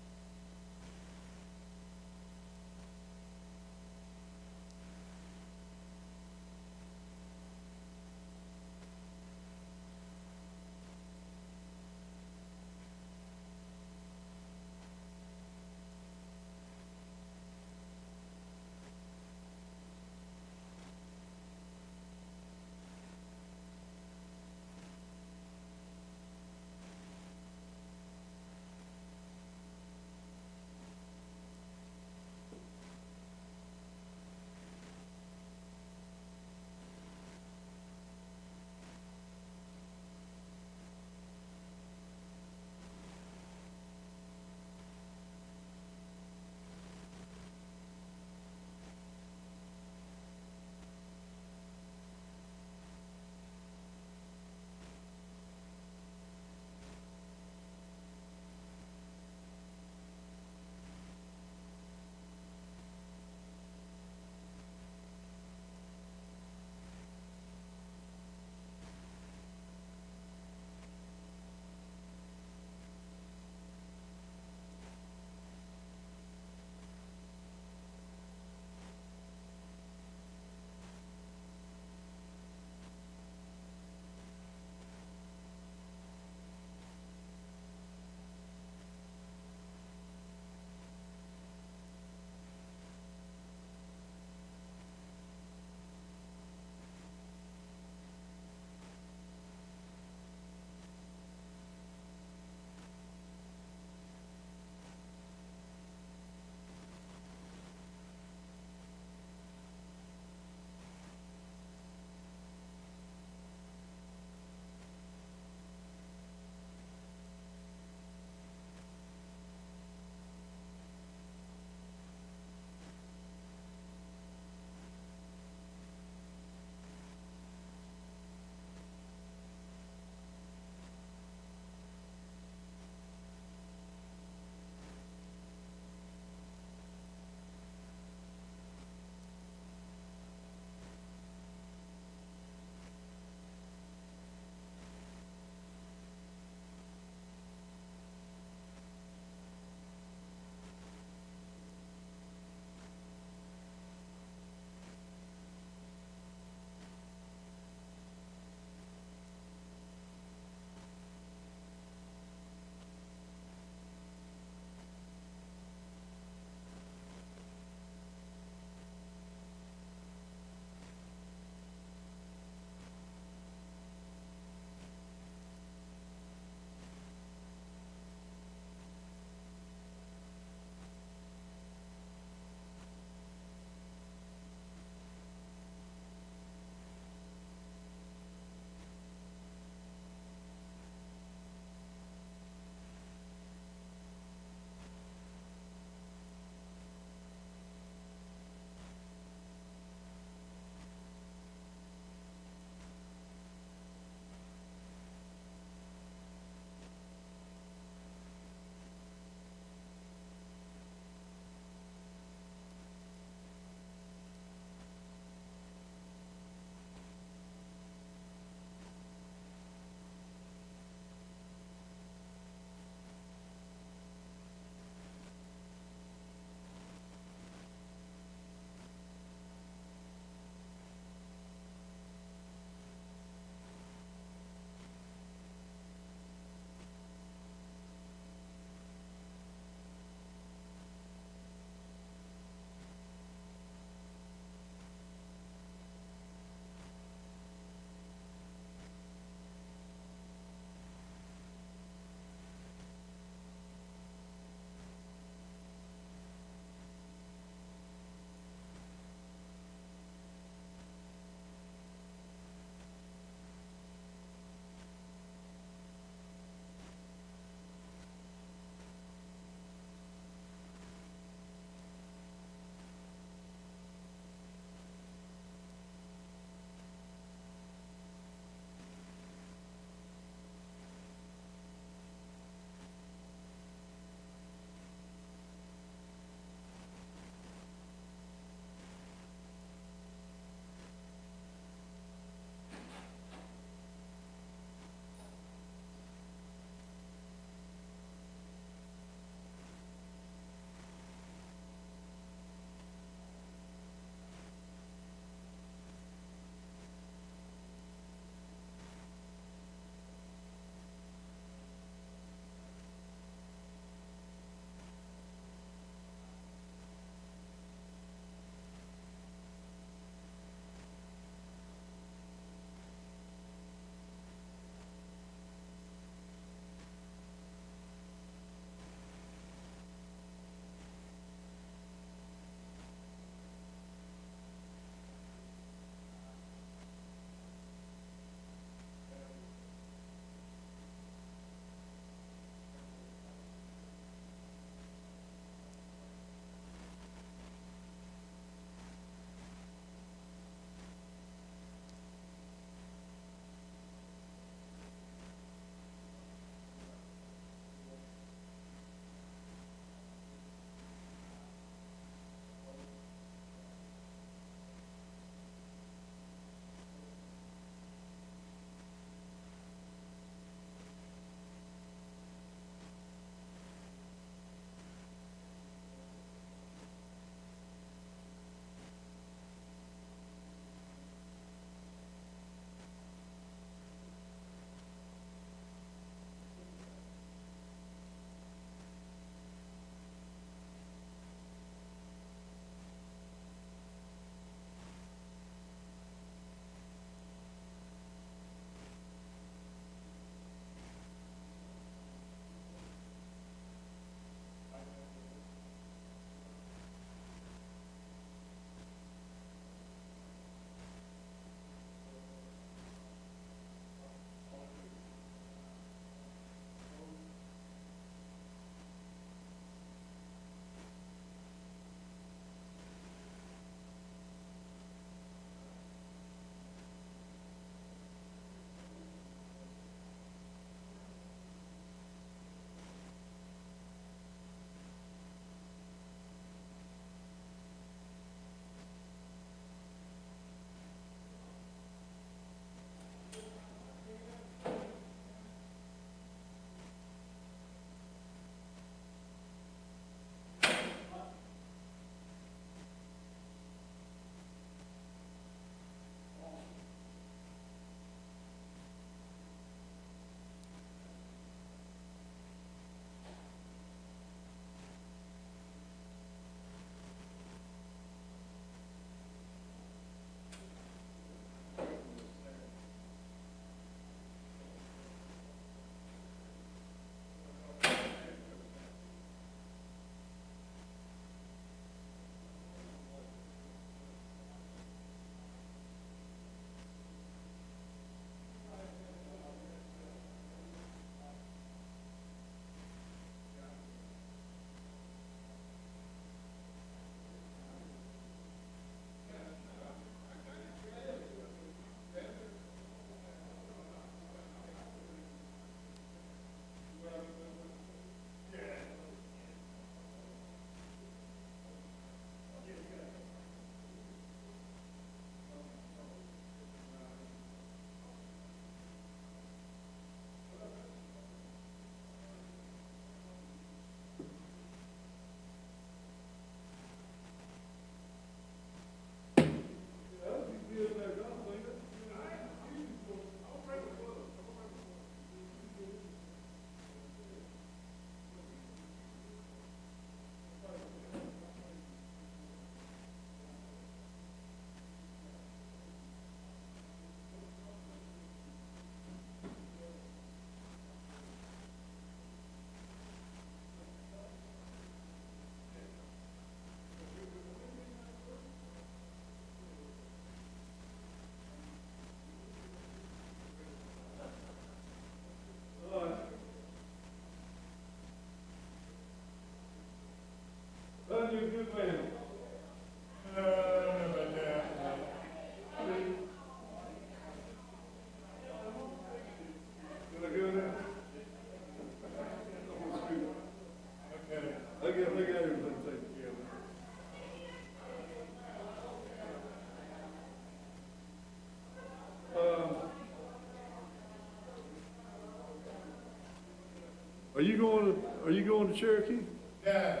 Are you going to Cherokee? Yeah,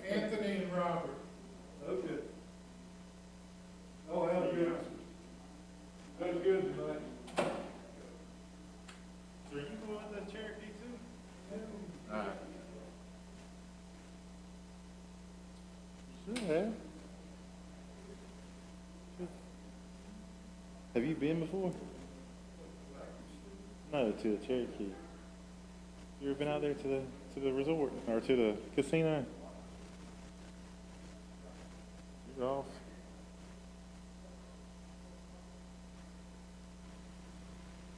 Anthony and Robert. Okay. Oh, that was good. That was good tonight. So you go out to Cherokee too? All right. You should have. Have you been before? No, to the Cherokee. You ever been out there to the resort or to the casino? You're off.